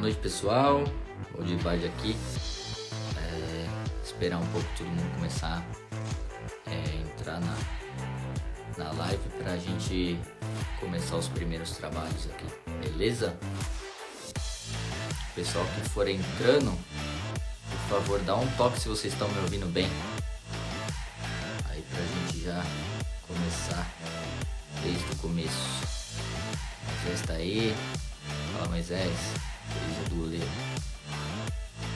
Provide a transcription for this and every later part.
noite, pessoal. O Divide aqui. Esperar um pouco todo mundo começar a entrar na live pra gente começar os primeiros trabalhos aqui, beleza? Pessoal que for entrando, por favor, dá um toque se vocês estão me ouvindo bem. Aí pra gente já começar desde o começo. Moisés tá aí. Fala, Moisés. Feliz do goleiro.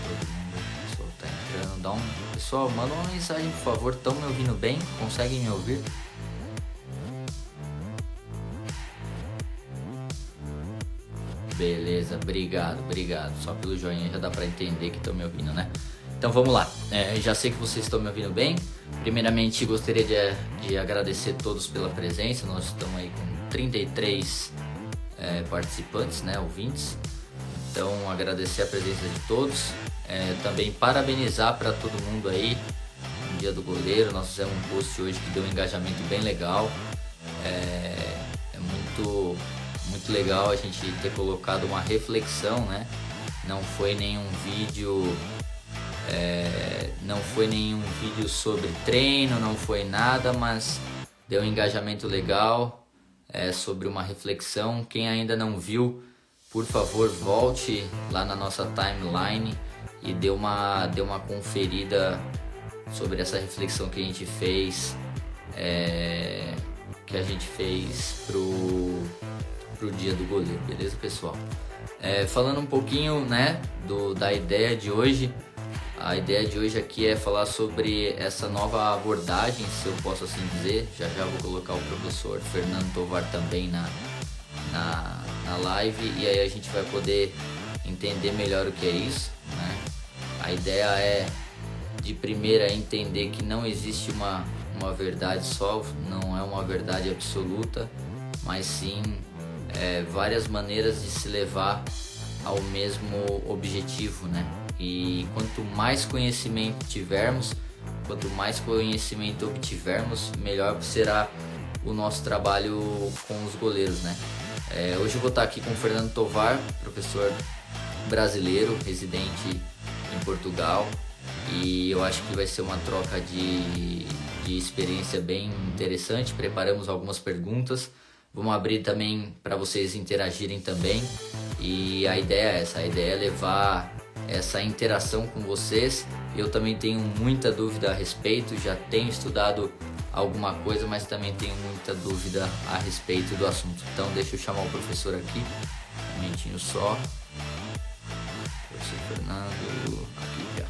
Todo mundo, o pessoal tá entrando. Pessoal, manda uma mensagem, por favor. Estão me ouvindo bem? Conseguem me ouvir? Beleza, obrigado. Só pelo joinha já dá pra entender que estão me ouvindo, né? Então vamos lá. Já sei que vocês estão me ouvindo bem. Primeiramente, gostaria de agradecer a todos pela presença. Nós estamos aí com 33 participantes, né, ouvintes. Então, agradecer a presença de todos. Também parabenizar para todo mundo aí no Dia do Goleiro. Nós fizemos um post hoje que deu um engajamento bem legal. É muito legal a gente ter colocado uma reflexão, né? Não foi nenhum vídeo sobre treino, não foi nada, mas deu um engajamento legal sobre uma reflexão. Quem ainda não viu, por favor, volte lá na nossa timeline e dê uma conferida sobre essa reflexão que a gente fez, pro Dia do Goleiro, beleza, pessoal? Falando um pouquinho, né, da ideia de hoje. A ideia de hoje aqui é falar sobre essa nova abordagem, se eu posso assim dizer. Já vou colocar o professor Fernando Tovar também na live, e aí a gente vai poder entender melhor o que é isso, né? A ideia é, de primeira, entender que não existe uma verdade só, não é uma verdade absoluta, mas sim várias maneiras de se levar ao mesmo objetivo, né? E quanto mais conhecimento tivermos, quanto mais conhecimento obtivermos, melhor será o nosso trabalho com os goleiros, né? Hoje eu vou estar aqui com o Fernando Tovar, professor brasileiro, residente em Portugal, e eu acho que vai ser uma troca de experiência bem interessante. Preparamos algumas perguntas, vamos abrir também para vocês interagirem também, e a ideia é essa, a ideia é levar essa interação com vocês. Eu também tenho muita dúvida a respeito, já tenho estudado alguma coisa, mas também tenho muita dúvida a respeito do assunto. Então deixa eu chamar o professor aqui, um momentinho só. Professor Fernando, aqui já.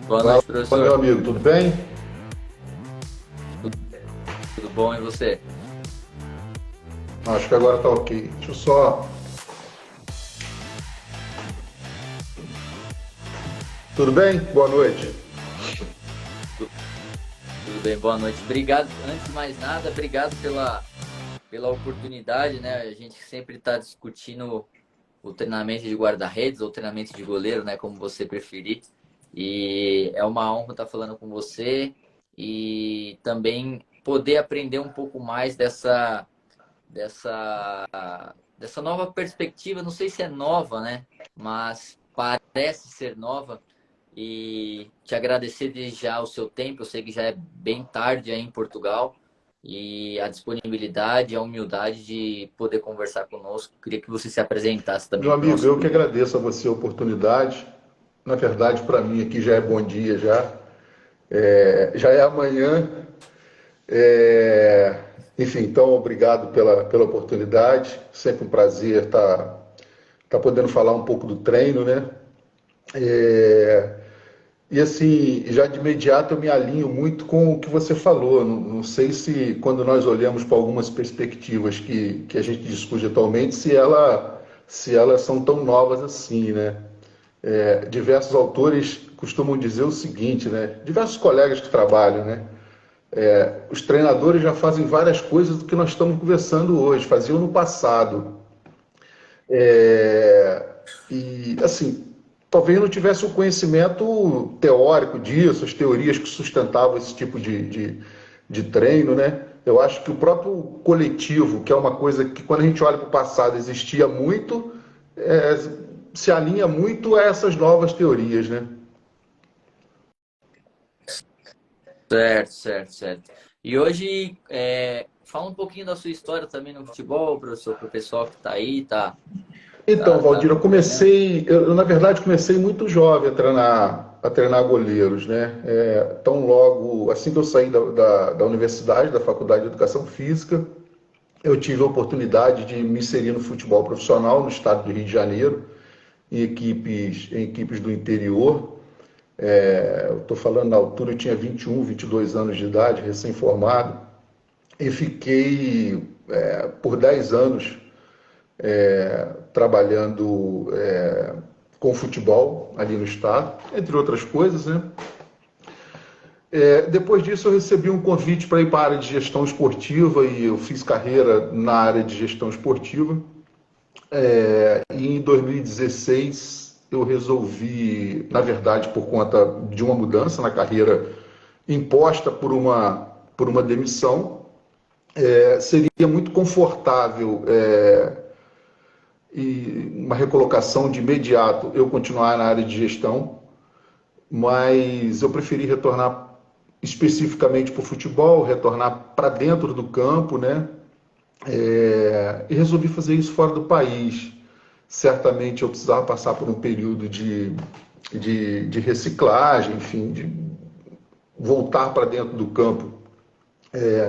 Boa noite, professor. Olá, meu amigo, tudo bem? Tudo bom, e você? Acho que agora tá ok. Deixa eu só... Tudo bem? Boa noite. Tudo bem, boa noite. Obrigado, antes de mais nada, obrigado pela oportunidade, né? A gente sempre está discutindo o treinamento de guarda-redes ou treinamento de goleiro, né? Como você preferir. E é uma honra estar falando com você e também poder aprender um pouco mais dessa nova perspectiva. Não sei se é nova, né? Mas parece ser nova. E te agradecer desde já o seu tempo. Eu sei que já é bem tarde aí em Portugal, e a disponibilidade, a humildade de poder conversar conosco. Queria que você se apresentasse também. Meu amigo, eu que agradeço a você a oportunidade. Na verdade, para mim aqui já é bom dia, já é amanhã. Enfim, então, obrigado pela oportunidade. Sempre um prazer estar podendo falar um pouco do treino, né? E assim, já de imediato eu me alinho muito com o que você falou. Não sei se, quando nós olhamos para algumas perspectivas que a gente discute atualmente, se elas são tão novas assim, né? Diversos autores costumam dizer o seguinte, né? Diversos colegas que trabalham, né? Os treinadores já fazem várias coisas do que nós estamos conversando hoje, faziam no passado. É, e, assim, talvez não tivesse um conhecimento teórico disso, as teorias que sustentavam esse tipo de treino, né? Eu acho que o próprio coletivo, que é uma coisa que quando a gente olha para o passado existia muito, é, se alinha muito a essas novas teorias, né? Certo, certo, certo. E hoje, fala um pouquinho da sua história também no futebol, professor, para o pessoal que está aí, Então, tá Valdir, acompanhando. na verdade comecei muito jovem a treinar goleiros, né? Tão logo, assim que eu saí da universidade, da Faculdade de Educação Física, eu tive a oportunidade de me inserir no futebol profissional no estado do Rio de Janeiro, em equipes do interior. Eu estou falando na altura, eu tinha 21, 22 anos de idade, recém-formado, e fiquei por 10 anos trabalhando com futebol ali no estado, entre outras coisas, né? Depois disso, eu recebi um convite para ir para a área de gestão esportiva e eu fiz carreira na área de gestão esportiva. E em 2016, eu resolvi, na verdade, por conta de uma mudança na carreira imposta por uma demissão, seria muito confortável e uma recolocação de imediato eu continuar na área de gestão, mas eu preferi retornar especificamente para o futebol, retornar para dentro do campo, né? E resolvi fazer isso fora do país. Certamente eu precisava passar por um período de reciclagem, enfim, de voltar para dentro do campo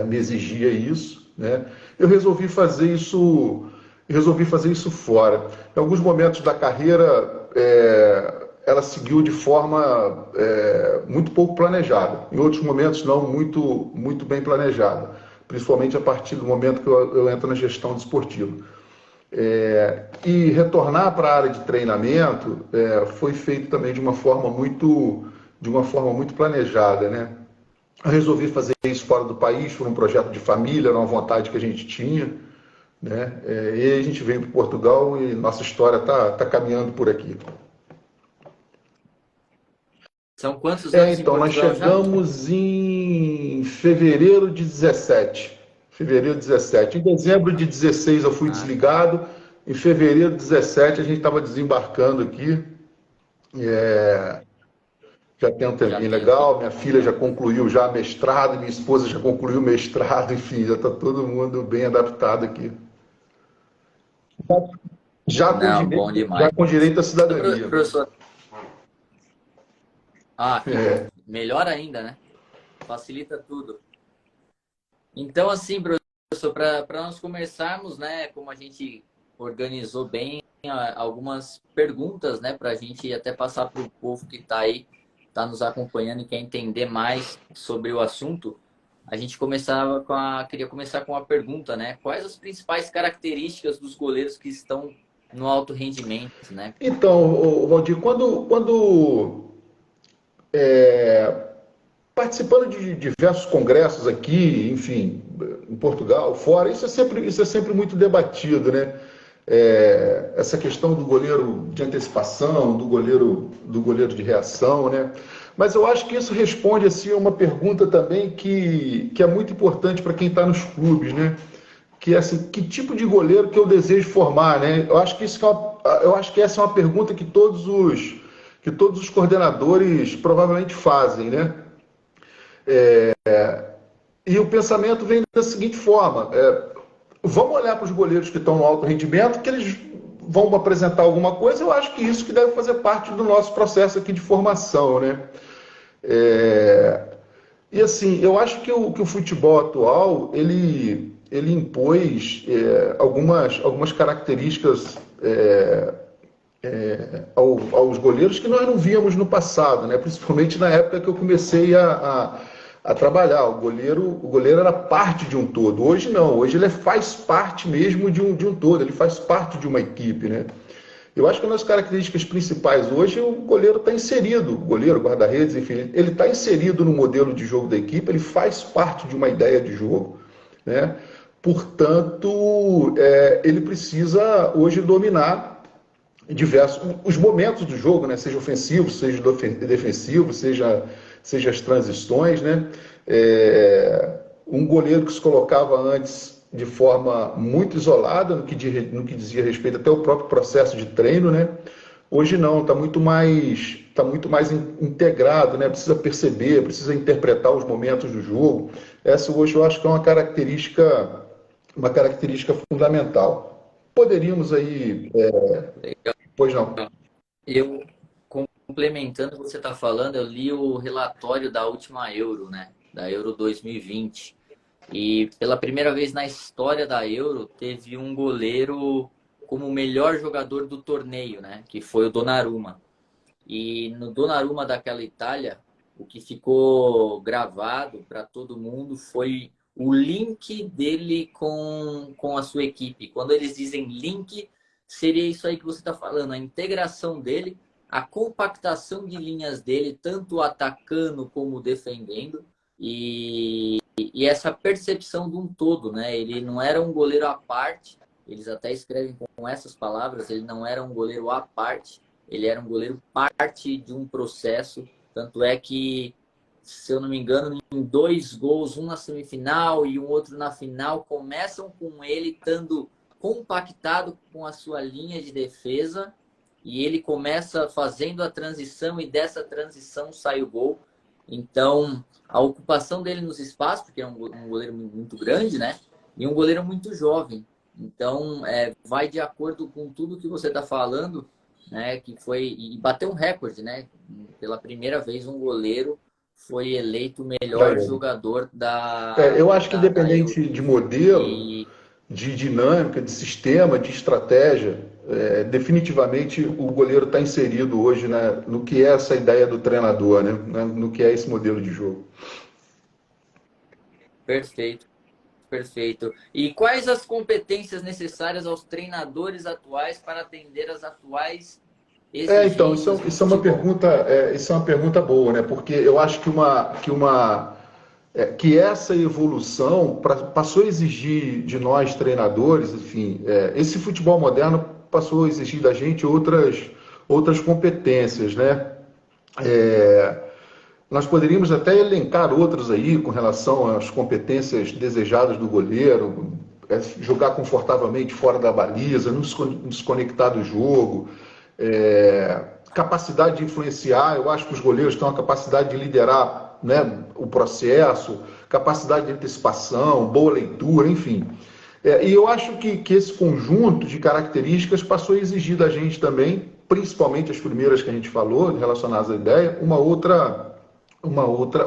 me exigia isso, né? Eu resolvi fazer isso fora. Em alguns momentos da carreira, ela seguiu de forma muito pouco planejada. Em outros momentos, não muito, muito bem planejada. Principalmente a partir do momento que eu entro na gestão desportiva. E retornar para a área de treinamento foi feito também de uma forma muito planejada, né? Eu resolvi fazer isso fora do país, por um projeto de família, era uma vontade que a gente tinha, né? E aí a gente veio para Portugal e nossa história tá caminhando por aqui. São quantos anos em Então, nós Portugal já? chegamos em fevereiro de 17. Fevereiro de 17. Em dezembro de 16 eu fui Ah, desligado. Em fevereiro de 17 a gente estava desembarcando aqui. Já tem um já tempinho tem um tempo. legal. Minha filha já concluiu já mestrado, minha esposa já concluiu mestrado, enfim, já está todo mundo bem adaptado aqui. Já com Não, bom direito, já demais. com direito à Então, cidadania. professor, É. melhor ainda, né? Facilita tudo. Então, assim, professor, para nós começarmos, né, como a gente organizou bem algumas perguntas, né, para a gente até passar para o povo que está aí, está nos acompanhando e quer entender mais sobre o assunto, a gente queria começar com uma pergunta, né? Quais as principais características dos goleiros que estão no alto rendimento, né? Então, Valdir, quando participando de diversos congressos aqui, enfim, em Portugal, fora, isso é sempre muito debatido, né? Essa questão do goleiro de antecipação, do goleiro de reação, né? Mas eu acho que isso responde assim a uma pergunta também que é muito importante para quem está nos clubes, né? Que é assim, que tipo de goleiro que eu desejo formar, né? Eu acho que essa é uma pergunta que todos os coordenadores provavelmente fazem, né? E o pensamento vem da seguinte forma: vamos olhar para os goleiros que estão no alto rendimento, que eles vão apresentar alguma coisa. Eu acho que isso que deve fazer parte do nosso processo aqui de formação, né? E assim, eu acho que o futebol atual ele impôs algumas características aos goleiros que nós não víamos no passado, né? Principalmente na época que eu comecei a trabalhar. O goleiro era parte de um todo. Hoje não, hoje ele faz parte mesmo de um todo, ele faz parte de uma equipe, né? Eu acho que uma das características principais hoje, o goleiro está inserido, o goleiro, guarda-redes, enfim, ele está inserido no modelo de jogo da equipe, ele faz parte de uma ideia de jogo, né? Portanto, ele precisa hoje dominar os momentos do jogo, né? Seja ofensivo, seja defensivo, seja as transições, né? Um goleiro que se colocava antes de forma muito isolada no que dizia respeito até ao próprio processo de treino, né? Hoje não, tá muito mais integrado, né? Precisa perceber, precisa interpretar os momentos do jogo. Essa hoje eu acho que é uma característica fundamental. Poderíamos aí, Legal. pois não. Eu, complementando o que você está falando, eu li o relatório da última Euro, né? Da Euro 2020. E pela primeira vez na história da Euro, teve um goleiro como o melhor jogador do torneio, né? Que foi o Donnarumma. E no Donnarumma daquela Itália, o que ficou gravado para todo mundo foi o link dele com a sua equipe. Quando eles dizem link, seria isso aí que você está falando, a integração dele, a compactação de linhas dele, tanto atacando como defendendo, e essa percepção de um todo, né? Ele não era um goleiro à parte, eles até escrevem com essas palavras, ele não era um goleiro à parte, ele era um goleiro parte de um processo. Tanto é que, se eu não me engano, em 2 gols, um na semifinal e um outro na final, começam com ele estando compactado com a sua linha de defesa e ele começa fazendo a transição e dessa transição sai o gol. Então, a ocupação dele nos espaços, porque é um goleiro muito grande, né? E um goleiro muito jovem. Então, vai de acordo com tudo que você está falando, né? Que foi e bateu um recorde, né? Pela primeira vez, um goleiro foi eleito o melhor jogador Eu acho que da Euro. independente de modelo, E de dinâmica, de sistema, de estratégia, definitivamente o goleiro está inserido hoje, né, no que é essa ideia do treinador, né, no que é esse modelo de jogo. perfeito, perfeito. E quais as competências necessárias aos treinadores atuais para atender às atuais Então, exigências do futebol? isso é uma pergunta boa, né? Porque eu acho que essa evolução passou a exigir de nós treinadores, enfim, esse futebol moderno passou a exigir da gente outras competências, né? É, Nós poderíamos até elencar outras aí com relação às competências desejadas do goleiro, jogar confortavelmente fora da baliza, não se desconectar do jogo, capacidade de influenciar. Eu acho que os goleiros têm uma capacidade de liderar, né, o processo, capacidade de antecipação, boa leitura, enfim. E eu acho que esse conjunto de características passou a exigir da gente também, principalmente as primeiras que a gente falou, relacionadas à ideia,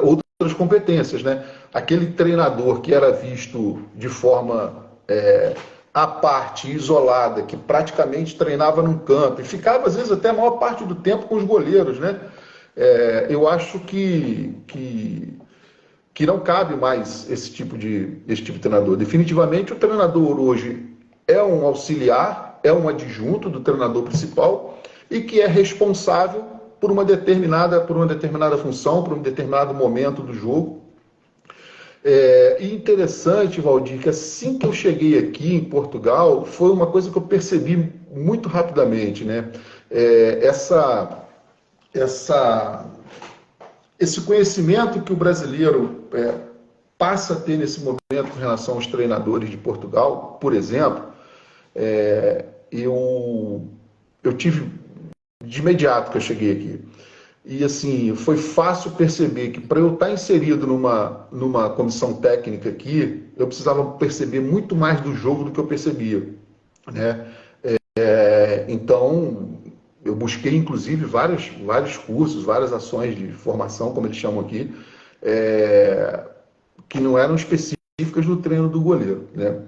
outras competências, né? Aquele treinador que era visto de forma à parte, isolada, que praticamente treinava num campo e ficava às vezes até a maior parte do tempo com os goleiros, né? Eu acho que não cabe mais esse tipo de treinador. Definitivamente o treinador hoje é um auxiliar, é um adjunto do treinador principal e que é responsável por uma determinada função, por um determinado momento do jogo. E interessante, Valdir, que assim que eu cheguei aqui em Portugal, foi uma coisa que eu percebi muito rapidamente, né? Essa, essa, esse conhecimento que o brasileiro passa a ter nesse momento com relação aos treinadores de Portugal, por exemplo, eu tive de imediato que eu cheguei aqui. E assim, foi fácil perceber que para eu estar inserido numa comissão técnica aqui, eu precisava perceber muito mais do jogo do que eu percebia, né? Então, eu busquei inclusive vários cursos, várias ações de formação, como eles chamam aqui, que não eram específicas no treino do goleiro, né?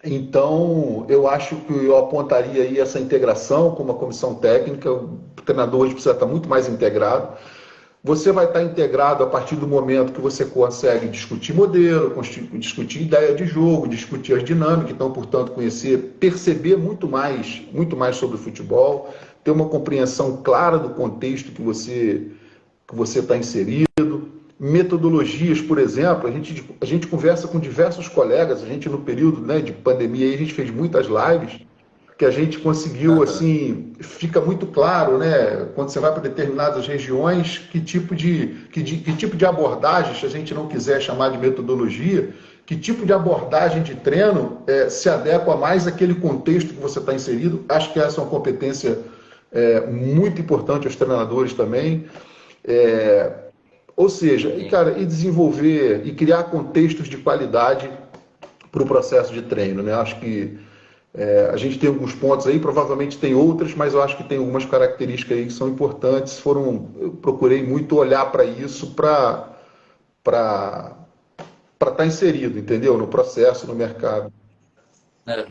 Então, eu acho que eu apontaria aí essa integração com uma comissão técnica. O treinador hoje precisa estar muito mais integrado. Você vai estar integrado a partir do momento que você consegue discutir modelo, discutir ideia de jogo, discutir as dinâmicas, então, portanto, perceber muito mais sobre o futebol, ter uma compreensão clara do contexto que você está inserido, metodologias, por exemplo, a gente conversa com diversos colegas, a gente no período, né, de pandemia aí, a gente fez muitas lives, que a gente conseguiu, Aham. assim, fica muito claro, né, quando você vai para determinadas regiões, que tipo de abordagem, se a gente não quiser chamar de metodologia, que tipo de abordagem de treino se adequa mais àquele contexto que você está inserido. Acho que essa é uma competência muito importante aos treinadores também. É, ou seja, Sim. cara, e desenvolver e criar contextos de qualidade para o processo de treino, né? Acho que a gente tem alguns pontos aí, provavelmente tem outras, mas eu acho que tem algumas características aí que são importantes. Eu procurei muito olhar para isso para estar inserido, entendeu? No processo, no mercado. Aham.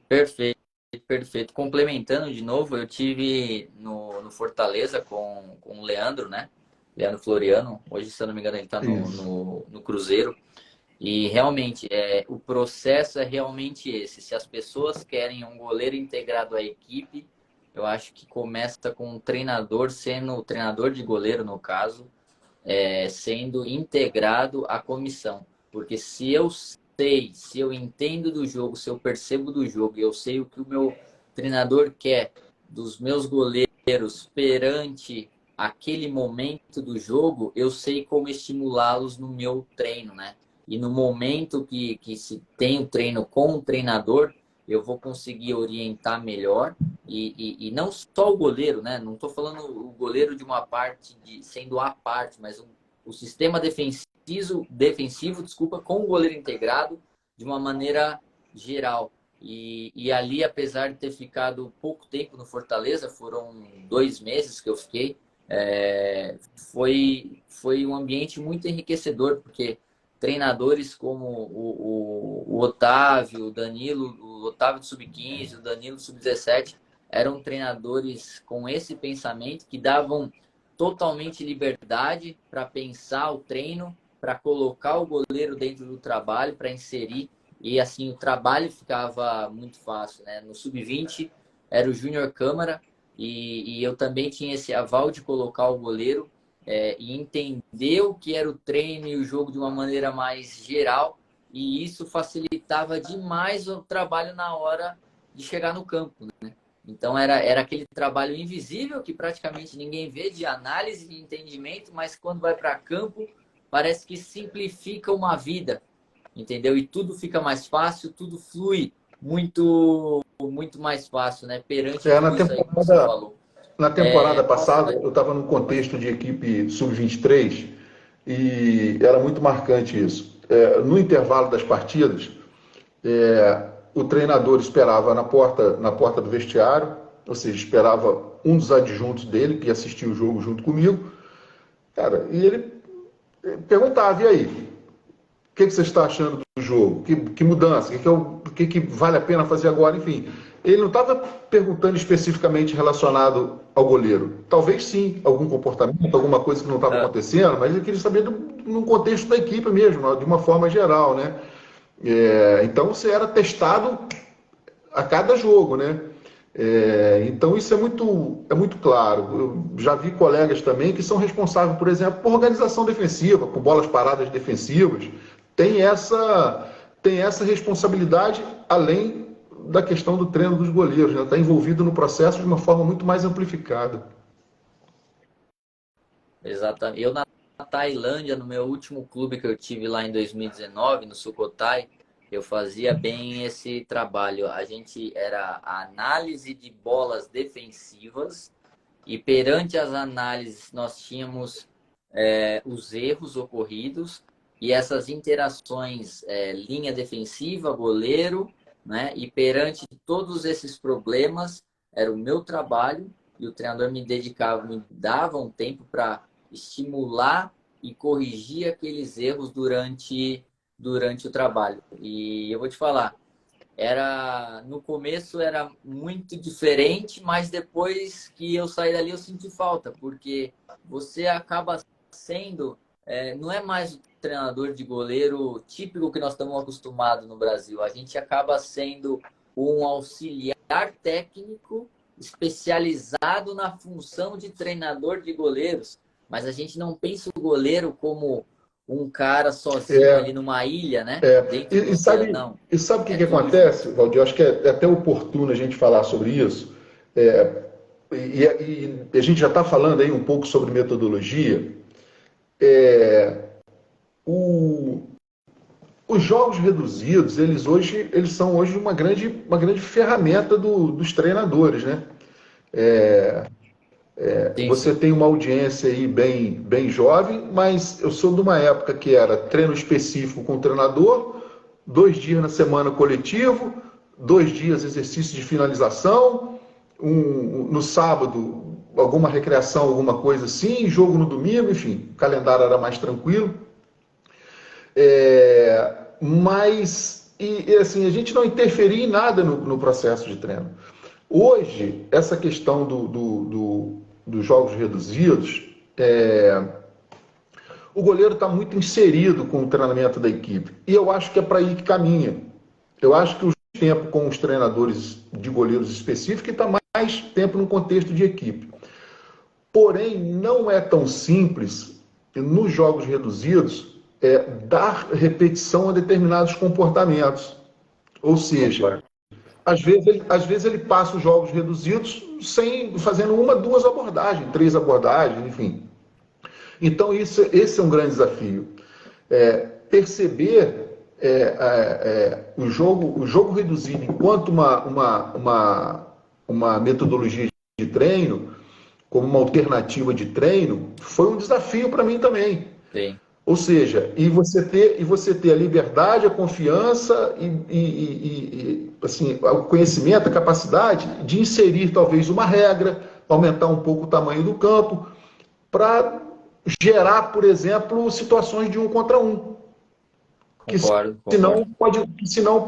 Perfeito, perfeito. Complementando de novo, eu tive no Fortaleza com o Leandro, né? Leandro Floriano. Hoje, se eu não me engano, ele está Isso. no Cruzeiro. E realmente, o processo é realmente esse. Se as pessoas querem um goleiro integrado à equipe, eu acho que começa com o treinador sendo o treinador de goleiro, no caso, sendo integrado à comissão. Porque se eu sei, se eu entendo do jogo, se eu percebo do jogo, eu sei o que o meu treinador quer dos meus goleiros perante aquele momento do jogo, eu sei como estimulá-los no meu treino, né? E no momento que se tem o treino com o treinador, eu vou conseguir orientar melhor e não só o goleiro, né? Não estou falando o goleiro de uma parte, sendo a parte, mas o sistema defensivo, desculpa, com o goleiro integrado de uma maneira geral. E ali, apesar de ter ficado pouco tempo no Fortaleza, foram 2 meses que eu fiquei, foi um ambiente muito enriquecedor, porque treinadores como o Otávio, o Danilo, o Otávio do Sub-15, o Danilo do Sub-17, eram treinadores com esse pensamento que davam totalmente liberdade para pensar o treino, para colocar o goleiro dentro do trabalho, para inserir. E assim, o trabalho ficava muito fácil, né? No Sub-20 era o Júnior Câmara e eu também tinha esse aval de colocar o goleiro e entender o que era o treino e o jogo de uma maneira mais geral. E isso facilitava demais o trabalho na hora de chegar no campo, né? Então era aquele trabalho invisível que praticamente ninguém vê de análise e entendimento, mas quando vai para campo parece que simplifica uma vida, entendeu? E tudo fica mais fácil, tudo flui muito mais fácil, né? Perante É, tudo isso aí que você falou. na temporada passada, Passando. eu estava num contexto de equipe sub-23 e era muito marcante isso. No intervalo das partidas, o treinador esperava na porta do vestiário, ou seja, esperava um dos adjuntos dele, que ia assistir o jogo junto comigo, cara, e ele perguntava, e aí, que você está achando do jogo? Que mudança? Que vale a pena fazer agora? Enfim, ele não estava perguntando especificamente relacionado ao goleiro. Talvez sim, algum comportamento, alguma coisa que não estava Ah, acontecendo, mas ele queria saber no contexto da equipe mesmo, de uma forma geral, né? Então você era testado a cada jogo, né? Então isso é muito claro. Eu já vi colegas também que são responsáveis, por exemplo, por organização defensiva, por bolas paradas defensivas. Tem essa, tem essa responsabilidade além da questão do treino dos goleiros, né? Está envolvido no processo de uma forma muito mais amplificada. exatamente. Eu na Tailândia, no meu último clube que eu tive lá em 2019, no Sukhothai, eu fazia bem esse trabalho. A gente era a análise de bolas defensivas e perante as análises nós tínhamos os erros ocorridos e essas interações linha defensiva, goleiro, né? E perante todos esses problemas era o meu trabalho e o treinador me dava um tempo para estimular e corrigir aqueles erros durante o trabalho. E eu vou te falar, no começo era muito diferente, mas depois que eu saí dali eu senti falta, porque você acaba sendo, não é mais o treinador de goleiro típico que nós estamos acostumados no Brasil. A gente acaba sendo um auxiliar técnico especializado na função de treinador de goleiros. mas a gente não pensa o goleiro como um cara sozinho É, ali numa ilha, né? é. Dentro do oceano, não. E sabe o que É que tudo junto. acontece, Valdir? Eu acho que é até oportuno a gente falar sobre isso. É, e a gente já está falando aí um pouco sobre metodologia. O, os jogos reduzidos, eles são hoje uma grande ferramenta dos treinadores, né? Sim, Você sim. tem uma audiência aí bem jovem, mas eu sou de uma época que era treino específico com o treinador, 2 dias na semana coletivo, 2 dias exercício de finalização, no sábado alguma recreação, alguma coisa assim, jogo no domingo, enfim, o calendário era mais tranquilo. Mas assim, a gente não interferia em nada no processo de treino. Hoje, essa questão dos jogos reduzidos, o goleiro está muito inserido com o treinamento da equipe. E eu acho que é para aí que caminha. Eu acho que o tempo com os treinadores de goleiros específicos está mais tempo no contexto de equipe. Porém, não é tão simples nos jogos reduzidos dar repetição a determinados comportamentos. Ou seja, Concordo. às vezes ele passa os jogos reduzidos fazendo uma, duas abordagens, três abordagens, enfim. Então, esse é um grande desafio. Perceber o jogo reduzido enquanto uma metodologia de treino, como uma alternativa de treino, foi um desafio para mim também. Sim. Ou seja, você ter a liberdade, a confiança assim, o conhecimento, a capacidade de inserir talvez uma regra, aumentar um pouco o tamanho do campo, para gerar, por exemplo, situações de um contra um, que Concordo, concordo. senão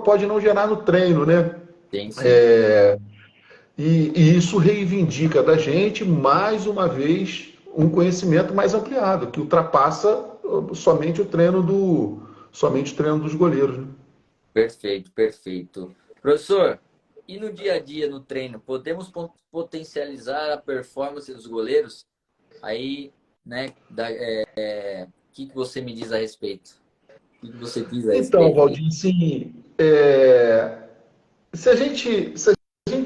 pode não gerar no treino, né? Sim, sim. E isso reivindica da gente, mais uma vez, um conhecimento mais ampliado, que ultrapassa somente o treino dos goleiros. Né? Perfeito, perfeito. Professor, e no dia a dia, no treino, podemos potencializar a performance dos goleiros? Aí, né, o que você me diz a respeito? O que você diz a Então, respeito Valdir, disso? sim, se a gente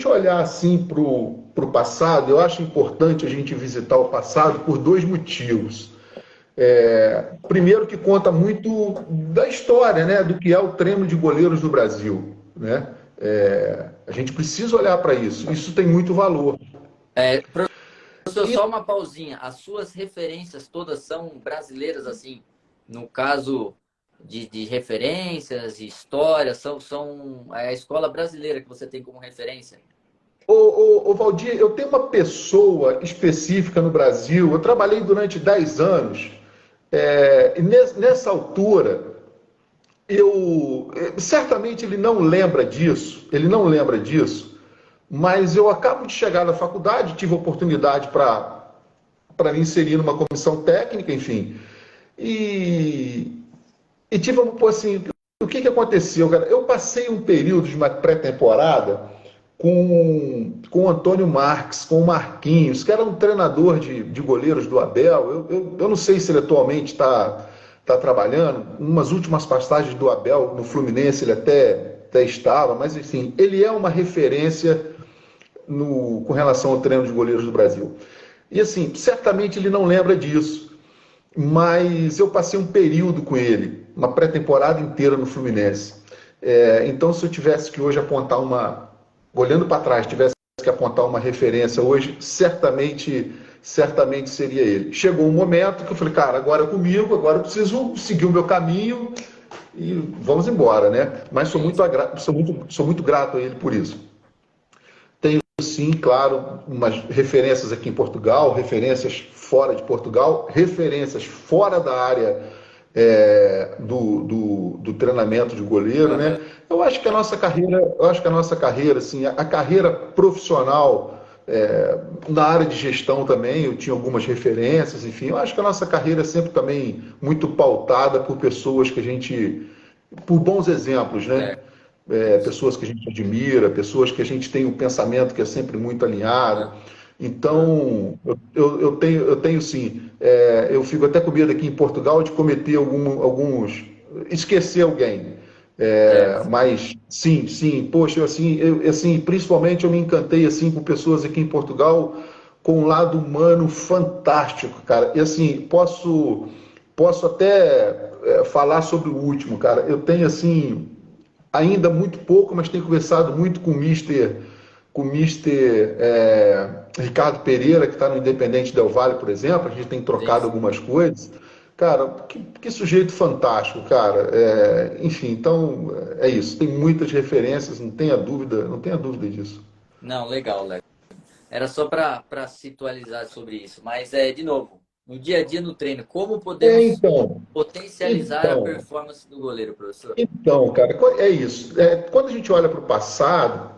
olhar assim para o passado, eu acho importante a gente visitar o passado por dois motivos. Primeiro que conta muito da história, né, do que é o treino de goleiros no Brasil, né? A gente precisa olhar para isso. Isso tem muito valor. Professor, E só uma pausinha. As suas referências todas são brasileiras, assim, no caso de referências, de história, são a escola brasileira que você tem como referência? Valdir, eu tenho uma pessoa específica no Brasil. Eu trabalhei durante 10 anos. E nessa altura, certamente ele não lembra disso, mas eu acabo de chegar na faculdade, tive oportunidade para me inserir numa comissão técnica, enfim, e, e tive, pô, assim, o que aconteceu, cara? Eu passei um período de uma pré-temporada com o Antônio Marques, com o Marquinhos, que era um treinador de goleiros do Abel. Eu não sei se ele atualmente está trabalhando. Umas últimas passagens do Abel no Fluminense ele até estava, mas enfim, ele é uma referência com relação ao treino de goleiros do Brasil. E assim, certamente ele não lembra disso, mas eu passei um período com ele, uma pré-temporada inteira no Fluminense. Então, se eu tivesse que hoje apontar olhando para trás, tivesse que apontar uma referência hoje, certamente seria ele. Chegou um momento que eu falei, cara, agora é comigo, agora eu preciso seguir o meu caminho e vamos embora, né? Mas Sim, sou muito grato a ele por isso. Tenho sim, claro, umas referências aqui em Portugal, referências fora de Portugal, referências fora da área do treinamento de goleiro, né? uhum. Eu acho que a nossa carreira, assim, a carreira profissional na área de gestão também, eu tinha algumas referências, enfim, eu acho que a nossa carreira é sempre também muito pautada por pessoas por bons exemplos, né? Certo. Sim, sim. Pessoas que a gente admira, pessoas que a gente tem um pensamento que é sempre muito alinhado. Então, eu tenho sim, eu fico até com medo aqui em Portugal de cometer esquecer alguém. Certo. Mas sim, poxa, assim, principalmente eu me encantei assim com pessoas aqui em Portugal com um lado humano fantástico, cara. E assim, posso até falar sobre o último, cara. Eu tenho assim ainda muito pouco, mas tenho conversado muito com o Mister Ricardo Pereira, que está no Independente Del Valle, por exemplo. A gente tem Sim, trocado sim. algumas coisas. Cara, que sujeito fantástico, cara. Enfim, então é isso. Tem muitas referências, não tenha dúvida disso. Não, legal, legal. Era só para se atualizar sobre isso. Mas, de novo, no dia a dia no treino, como É, podemos então, potencializar a então, performance do goleiro, professor? Então, cara, é isso. Quando a gente olha para o passado,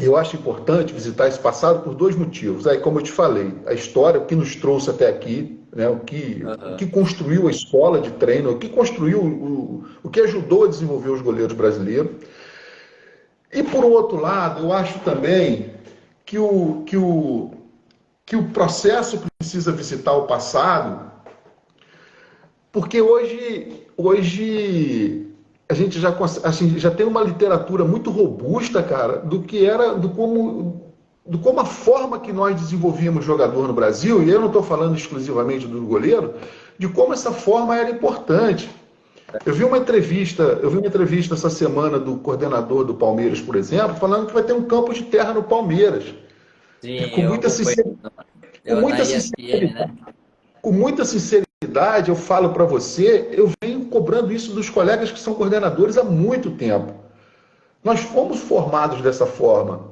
eu acho importante visitar esse passado por dois motivos. Aí, como eu te falei, a história, o que nos trouxe até aqui, né, o que Aham. construiu a escola de treino, o que construiu, o que ajudou a desenvolver os goleiros brasileiros. E, por outro lado, eu acho também que que o processo precisa visitar o passado, porque hoje assim, já tem uma literatura muito robusta, cara, do como a forma que nós desenvolvíamos jogador no Brasil, e eu não estou falando exclusivamente do goleiro, de como essa forma era importante. Eu vi uma entrevista essa semana do coordenador do Palmeiras, por exemplo, falando que vai ter um campo de terra no Palmeiras. Sim, Com eu muita acompanho. sinceridade, com Eu na muita ESPN, sinceridade, né? com muita sinceridade, eu falo para você, eu venho cobrando isso dos colegas que são coordenadores há muito tempo. Nós fomos formados dessa forma,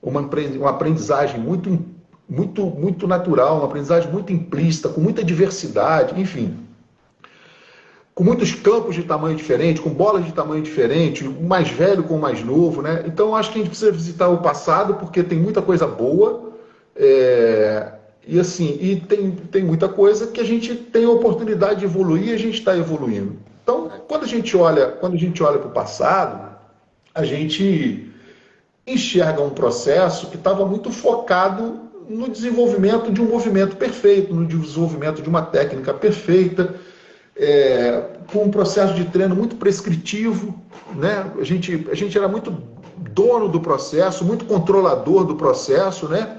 uma aprendizagem muito natural, uma aprendizagem muito implícita, com muita diversidade, enfim, com muitos campos de tamanho diferente, com bolas de tamanho diferente, o mais velho com o mais novo, né? Então acho que a gente precisa visitar o passado porque tem muita coisa boa, e assim, tem muita coisa que a gente tem a oportunidade de evoluir e a gente está evoluindo. Então, quando a gente olha para o passado, a gente enxerga um processo que estava muito focado no desenvolvimento de um movimento perfeito, no desenvolvimento de uma técnica perfeita, com um processo de treino muito prescritivo, né? A gente era muito dono do processo, muito controlador do processo, né?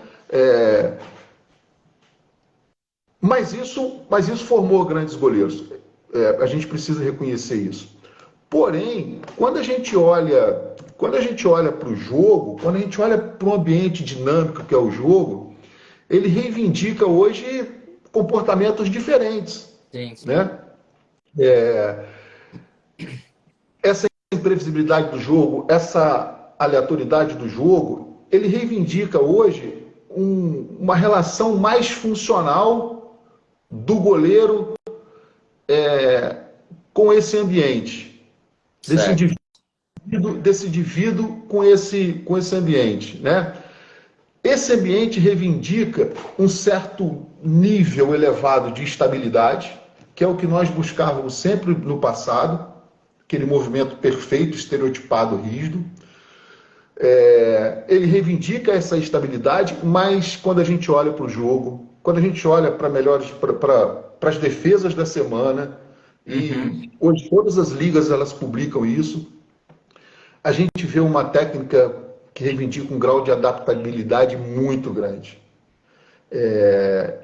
Mas isso formou grandes goleiros. A gente precisa reconhecer isso. Porém, quando a gente olha para o jogo, quando a gente olha para o ambiente dinâmico que é o jogo, ele reivindica hoje comportamentos diferentes, Sim, sim. né? Essa imprevisibilidade do jogo, essa aleatoriedade do jogo, ele reivindica hoje uma relação mais funcional do goleiro com esse ambiente, desse Certo. indivíduo, desse indivíduo com esse ambiente, né? Esse ambiente reivindica um certo nível elevado de estabilidade, que é o que nós buscávamos sempre no passado, aquele movimento perfeito, estereotipado, rígido. Ele reivindica essa estabilidade, mas quando a gente olha para o jogo, quando a gente olha para as defesas da semana, Uhum. e hoje todas as ligas elas publicam isso, a gente vê uma técnica que reivindica um grau de adaptabilidade muito grande.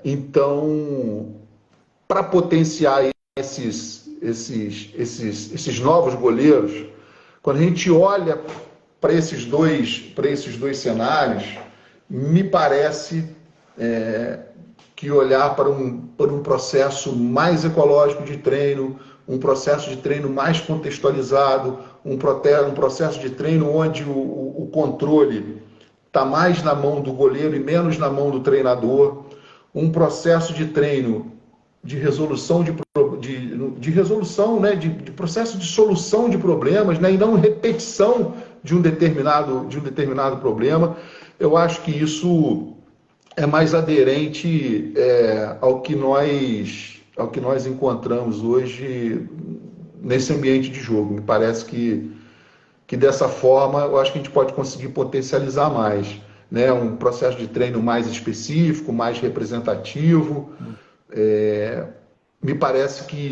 Então, para potenciar esses novos goleiros, quando a gente olha para esses dois cenários, me parece que olhar para um processo mais ecológico de treino, um processo de treino mais contextualizado, um processo de treino onde o controle está mais na mão do goleiro e menos na mão do treinador, um processo de treino de resolução de resolução, né, de processo de solução de problemas, né, e não repetição de um determinado problema. Eu acho que isso é mais aderente ao que nós encontramos hoje nesse ambiente de jogo. Me parece que dessa forma eu acho que a gente pode conseguir potencializar mais. né? Um processo de treino mais específico, mais representativo. Me parece que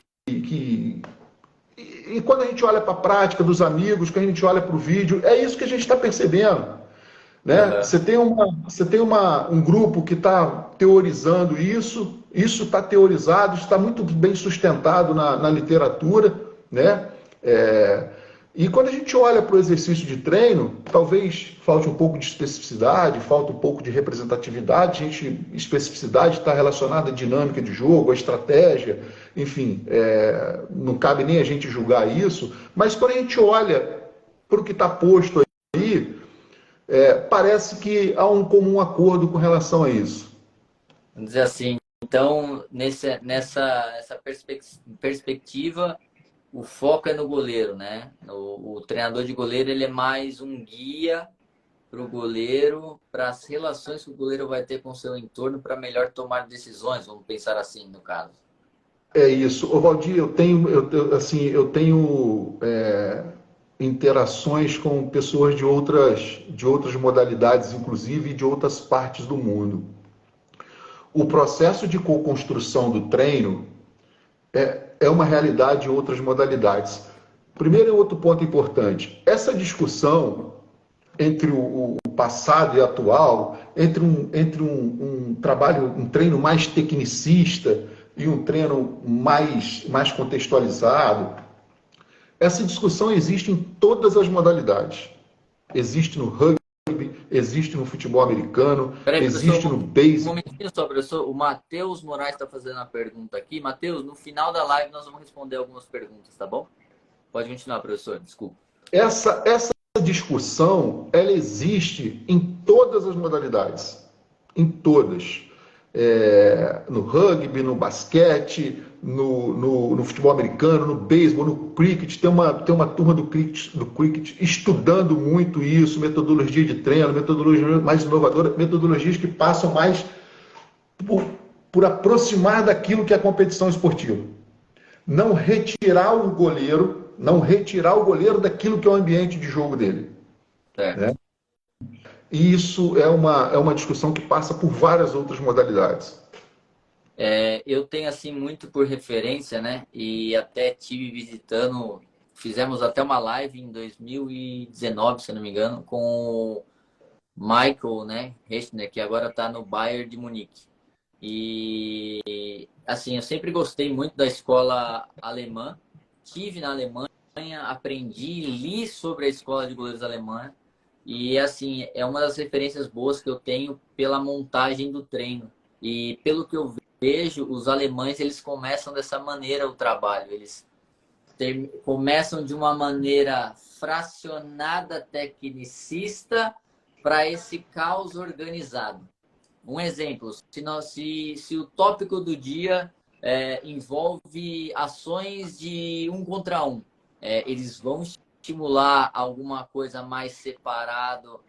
e quando a gente olha para a prática dos amigos, quando a gente olha para o vídeo, é isso que a gente está percebendo. Né? Uhum. Você tem um grupo que está teorizando isso está teorizado, está muito bem sustentado na literatura, né? E quando a gente olha para o exercício de treino, talvez falte um pouco de especificidade, falta um pouco de representatividade. Especificidade está relacionada à dinâmica de jogo, à estratégia, enfim, não cabe nem a gente julgar isso, mas quando a gente olha para o que está posto aí, parece que há um comum acordo com relação a isso. Vamos dizer assim, então, nessa perspectiva, o foco é no goleiro, né? O treinador de goleiro, ele é mais um guia para o goleiro, para as relações que o goleiro vai ter com o seu entorno para melhor tomar decisões, vamos pensar assim, no caso. É isso. Ô, Valdir, eu tenho interações com pessoas de outras modalidades, inclusive de outras partes do mundo. O processo de co-construção do treino é uma realidade em outras modalidades. Primeiro e outro ponto importante, essa discussão entre o passado e o atual, entre um trabalho, um treino mais tecnicista e um treino mais contextualizado, essa discussão existe em todas as modalidades. Existe no rugby, existe no futebol americano, Peraí, professor, existe no um beisebol. momentinho só, professor. O Matheus Moraes está fazendo a pergunta aqui. Matheus, no final da live nós vamos responder algumas perguntas, tá bom? Pode continuar, professor, desculpa. Essa discussão, ela existe em todas as modalidades, em todas. No rugby, no basquete, no futebol americano, no beisebol, no cricket. Tem uma turma do cricket estudando muito isso, metodologia de treino, metodologia mais inovadora, metodologias que passam mais por aproximar daquilo que é a competição esportiva. Não retirar o goleiro daquilo que é o ambiente de jogo dele. Certo. Né? E isso é uma discussão que passa por várias outras modalidades. Eu tenho assim muito por referência, né? E até tive visitando, fizemos até uma live em 2019, se não me engano, com o Michael, né, Rechner, que agora está no Bayern de Munique. E assim, eu sempre gostei muito da escola alemã. Tive na Alemanha, aprendi, li sobre a escola de goleiros alemã. E assim, é uma das referências boas que eu tenho pela montagem do treino. E pelo que eu vejo, os alemães, eles começam dessa maneira o trabalho. Eles começam de uma maneira fracionada, tecnicista, para esse caos organizado. Um exemplo, se o tópico do dia envolve ações de um contra um, eles vão estimular alguma coisa mais separado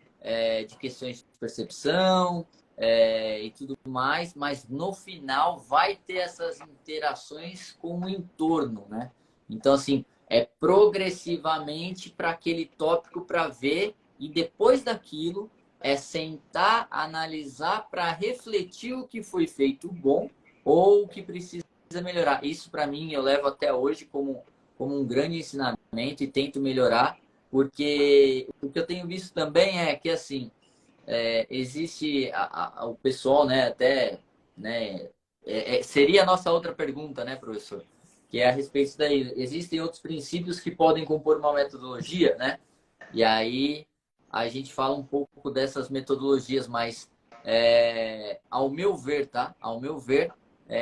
de questões de percepção e tudo mais, mas no final vai ter essas interações com o entorno, né? Então, assim, é progressivamente para aquele tópico para ver e depois daquilo sentar, analisar para refletir o que foi feito bom ou o que precisa melhorar. Isso, para mim, eu levo até hoje como um grande ensinamento e tento melhorar, porque o que eu tenho visto também é que, assim, existe o pessoal, né, até, né, seria a nossa outra pergunta, né, professor? Que é a respeito daí. Existem outros princípios que podem compor uma metodologia, né? E aí a gente fala um pouco dessas metodologias, mas ao meu ver, tá? Ao meu ver,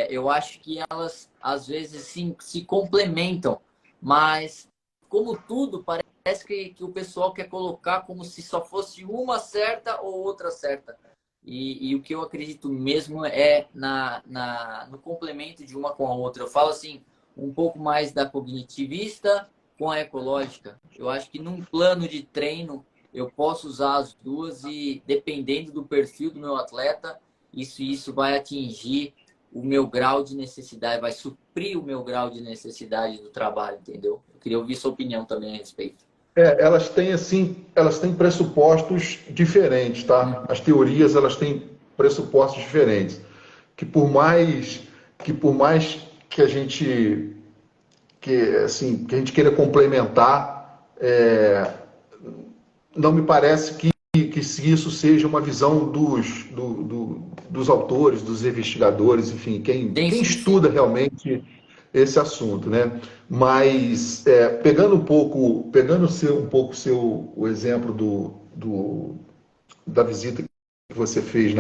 eu acho que elas às vezes se complementam, mas como tudo, parece que o pessoal quer colocar como se só fosse uma certa ou outra certa. E o que eu acredito mesmo é no complemento de uma com a outra. Eu falo assim, um pouco mais da cognitivista com a ecológica. Eu acho que num plano de treino eu posso usar as duas e dependendo do perfil do meu atleta, isso vai atingir o meu grau de necessidade, vai suprir o meu grau de necessidade do trabalho, entendeu? Eu queria ouvir sua opinião também a respeito. elas têm pressupostos diferentes, tá? As teorias, elas têm pressupostos diferentes, que por mais que a gente que a gente queira complementar, não me parece que se isso seja uma visão dos autores, dos investigadores, enfim, quem estuda realmente esse assunto, né? Mas pegando um pouco o exemplo da visita que você fez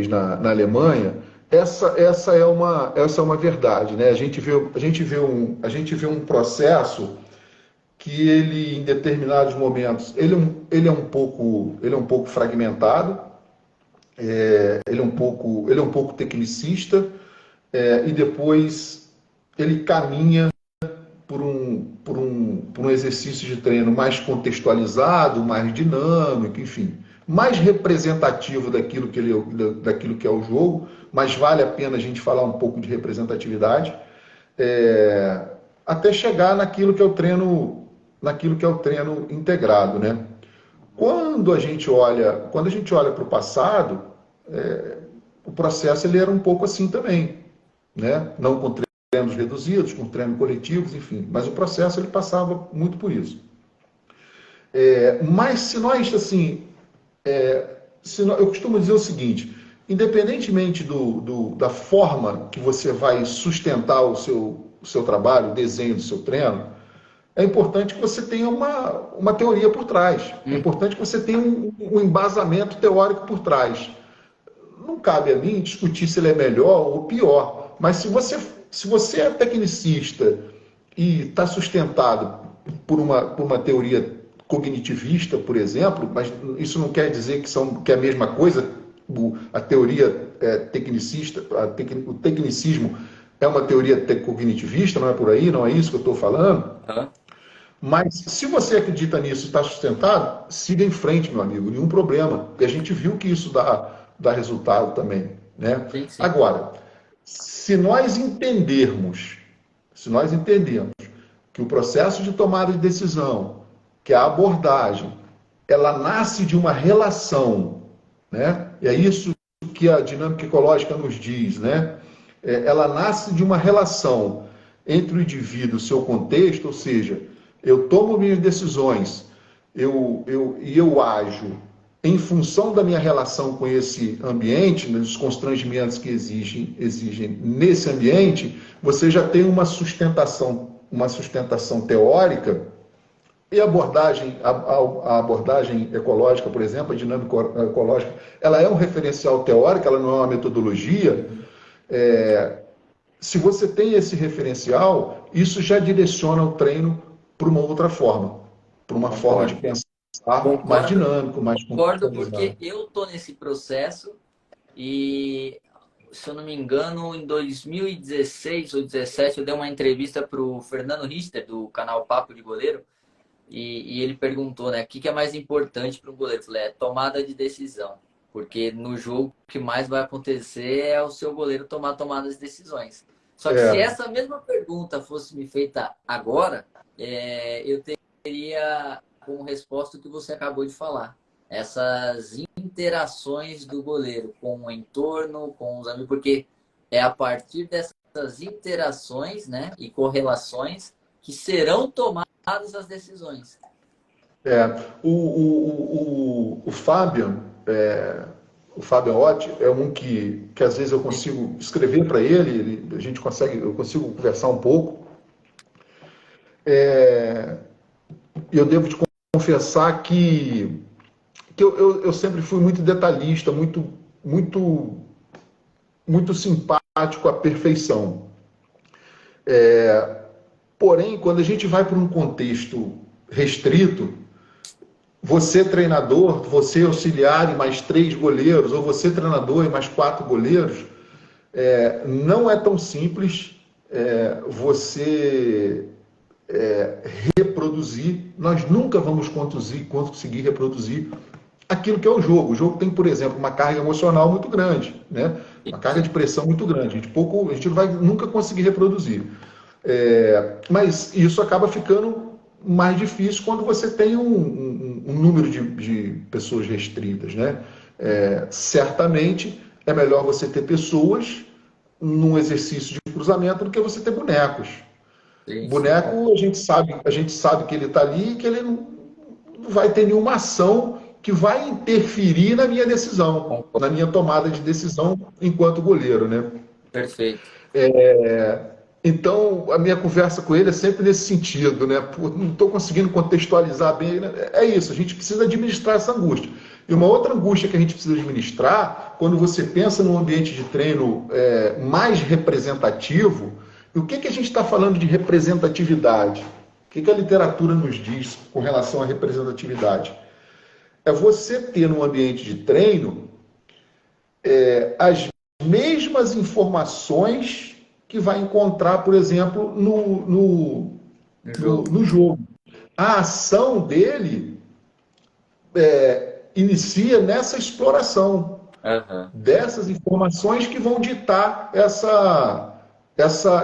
na Alemanha, essa é uma verdade, né? A gente vê um processo que ele, em determinados momentos, ele é um pouco fragmentado, ele é um pouco tecnicista, e depois ele caminha por um exercício de treino mais contextualizado, mais dinâmico, enfim, mais representativo daquilo que é o jogo, mas vale a pena a gente falar um pouco de representatividade, até chegar naquilo que é o treino integrado, né? Quando a gente olha para o passado, o processo ele era um pouco assim também, né? Não com treinos reduzidos, com treinos coletivos, enfim, mas o processo ele passava muito por isso. Mas se nós, assim, eu costumo dizer o seguinte: independentemente da forma que você vai sustentar o seu trabalho, o desenho do seu treino, é importante que você tenha uma teoria por trás. É importante que você tenha um embasamento teórico por trás. Não cabe a mim discutir se ele é melhor ou pior, mas se você é tecnicista e está sustentado por uma teoria cognitivista, por exemplo, mas isso não quer dizer que é a mesma coisa, a teoria tecnicista, o tecnicismo é uma teoria cognitivista, não é por aí, não é isso que eu estou falando. Mas se você acredita nisso e está sustentado, siga em frente, meu amigo, nenhum problema, porque a gente viu que isso dá resultado também, né? Sim, sim. Agora, se nós entendermos que o processo de tomada de decisão, que a abordagem, ela nasce de uma relação, né? E é isso que a dinâmica ecológica nos diz, né? Ela nasce de uma relação entre o indivíduo e o seu contexto, ou seja, eu tomo minhas decisões, eu ajo em função da minha relação com esse ambiente, nos constrangimentos que exigem nesse ambiente, você já tem uma sustentação teórica. E a abordagem ecológica, por exemplo, a dinâmica ecológica, ela é um referencial teórico, ela não é uma metodologia. Se você tem esse referencial, isso já direciona o treino para uma outra forma, para uma forma de pensar mais dinâmico, mais concordo, porque eu estou nesse processo e, se eu não me engano, em 2016 ou 2017, eu dei uma entrevista para o Fernando Richter, do canal Papo de Goleiro, e ele perguntou, né, o que é mais importante para um goleiro? Eu falei, tomada de decisão, porque no jogo o que mais vai acontecer é o seu goleiro tomar tomadas de decisões. Só que se essa mesma pergunta fosse me feita agora, eu teria como resposta o que você acabou de falar. Essas interações do goleiro com o entorno, com os amigos, porque é a partir dessas interações, né, e correlações que serão tomadas as decisões. O Fabian, o Fabian Otti é um que às vezes eu consigo escrever para ele, eu consigo conversar um pouco. Eu devo te confessar que eu sempre fui muito detalhista, muito simpático à perfeição. Porém, quando a gente vai para um contexto restrito, você treinador, você auxiliar e mais 3 goleiros, ou você treinador e mais 4 goleiros, não é tão simples você reproduzir. Nós nunca vamos conseguir reproduzir aquilo que é o jogo. O jogo tem, por exemplo, uma carga emocional muito grande, né? Uma carga de pressão muito grande. A gente não vai nunca conseguir reproduzir. Mas isso acaba ficando mais difícil quando você tem um número de pessoas restritas, né? Certamente é melhor você ter pessoas num exercício de cruzamento do que você ter bonecos. Sim, sim, Boneco, a gente sabe que ele está ali e que ele não vai ter nenhuma ação que vai interferir na minha decisão, concordo. na minha tomada de decisão enquanto goleiro, né? Perfeito. Então, a minha conversa com ele é sempre nesse sentido, né? Pô, não estou conseguindo contextualizar bem, né? É isso, a gente precisa administrar essa angústia. E uma outra angústia que a gente precisa administrar, quando você pensa num ambiente de treino mais representativo, e o que, que a gente está falando de representatividade? O que, que a literatura nos diz com relação à representatividade? É você ter num ambiente de treino as mesmas informações que vai encontrar, por exemplo, No jogo. no jogo. A ação dele inicia nessa exploração Aham. dessas informações que vão ditar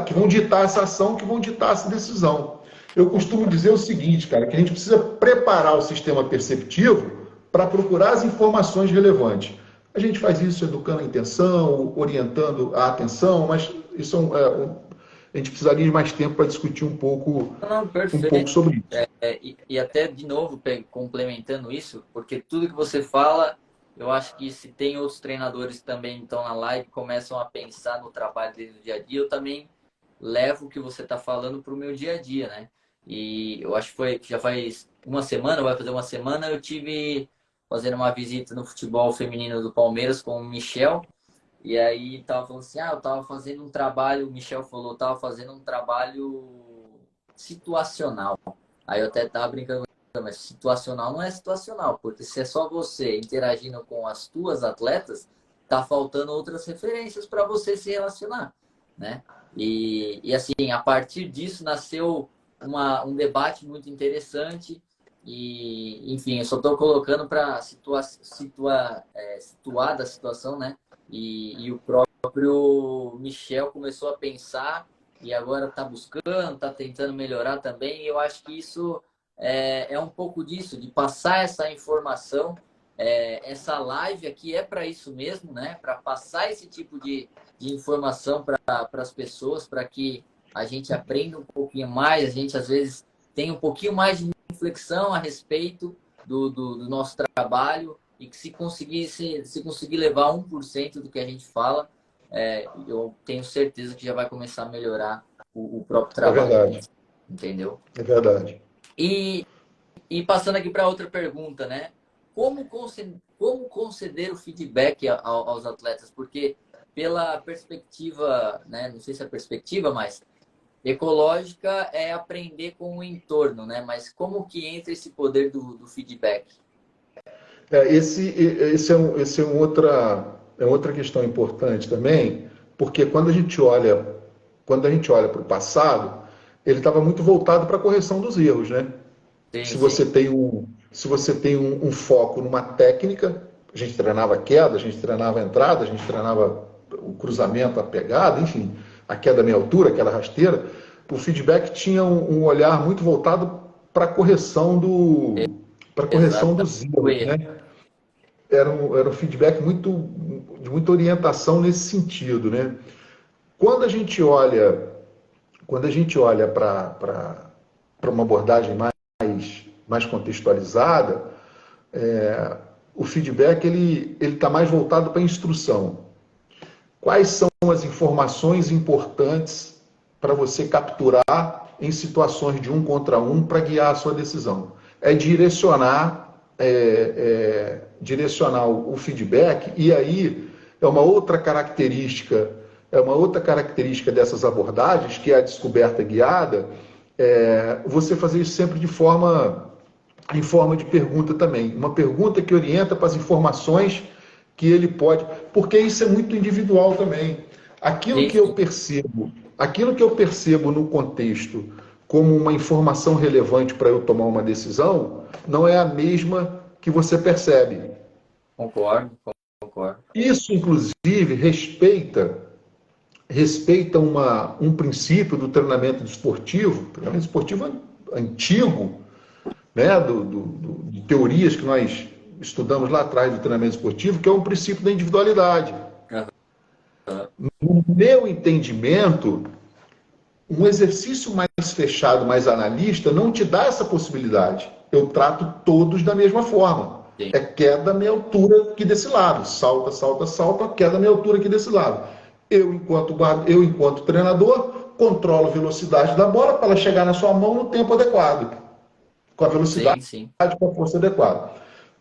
que vão ditar essa ação, que vão ditar essa decisão. Eu costumo dizer o seguinte, cara, que a gente precisa preparar o sistema perceptivo para procurar as informações relevantes. A gente faz isso educando a intenção, orientando a atenção, mas isso a gente precisaria de mais tempo para discutir Não, um pouco perfeito. sobre isso. E até, de novo, complementando isso, porque tudo que você fala, eu acho que se tem outros treinadores que também estão na live, começam a pensar no trabalho deles no dia a dia, eu também levo o que você está falando para o meu dia a dia, né? E eu acho que já faz uma semana, vai fazer uma semana, eu tive fazendo uma visita no futebol feminino do Palmeiras com o Michel. E aí tava falando assim, eu tava fazendo um trabalho, o Michel falou, tava fazendo um trabalho situacional. Aí eu até tava brincando, mas situacional não é situacional, porque se é só você interagindo com as tuas atletas, tá faltando outras referências para você se relacionar, né? E assim, a partir disso nasceu um debate muito interessante e, enfim, eu só estou colocando para situar da situação, né? E o próprio Michel começou a pensar e agora está buscando, está tentando melhorar também. E eu acho que isso é um pouco disso, de passar essa informação. Essa live aqui é para isso mesmo, né? Para passar esse tipo de informação para as pessoas, para que a gente aprenda um pouquinho mais, a gente às vezes tem um pouquinho mais de reflexão a respeito do nosso trabalho e que se conseguir levar 1% do que a gente fala, eu tenho certeza que já vai começar a melhorar o próprio É trabalho, verdade, entendeu? é verdade. E, e passando aqui para outra pergunta, né? Como conceder o feedback aos atletas? Porque pela perspectiva, né? Não sei se é perspectiva, mas ecológica é aprender com o entorno, né? Mas como que entra esse poder do feedback? Esse é outra questão importante também, porque quando a gente olha para o passado, ele estava muito voltado para a correção dos erros, né? Sim, Se sim. você tem se você tem um foco numa técnica, a gente treinava a queda, a gente treinava a entrada, a gente treinava o cruzamento, a pegada, enfim, a queda meia altura, a queda rasteira, o feedback tinha um olhar muito voltado para a para correção Exatamente. dos O erros, erro. né? Era um feedback de muita orientação nesse sentido, né? Quando a gente olha, para uma abordagem mais contextualizada, o feedback ele está mais voltado para a instrução. Quais são as informações importantes para você capturar em situações de um contra um para guiar a sua decisão? É direcionar o feedback, e aí é uma outra característica dessas abordagens, que é a descoberta guiada, você fazer isso sempre em forma de pergunta também. Uma pergunta que orienta para as informações que ele pode. Porque isso é muito individual também. Sim, sim. Aquilo que eu percebo no contexto como uma informação relevante para eu tomar uma decisão, não é a mesma que você percebe. Concordo, concordo. Isso, inclusive, respeita um princípio do treinamento desportivo. O treinamento esportivo antigo, né, de teorias que nós estudamos lá atrás do treinamento esportivo, que é um princípio da individualidade. No meu entendimento, um exercício mais fechado, mais analista, não te dá essa possibilidade. Eu trato todos da mesma forma. Sim. É queda minha altura aqui desse lado. Salta, salta, salta, queda minha altura aqui desse lado. Eu, enquanto treinador, controlo a velocidade da bola para ela chegar na sua mão no tempo adequado. Com a velocidade, sim. com a força adequada.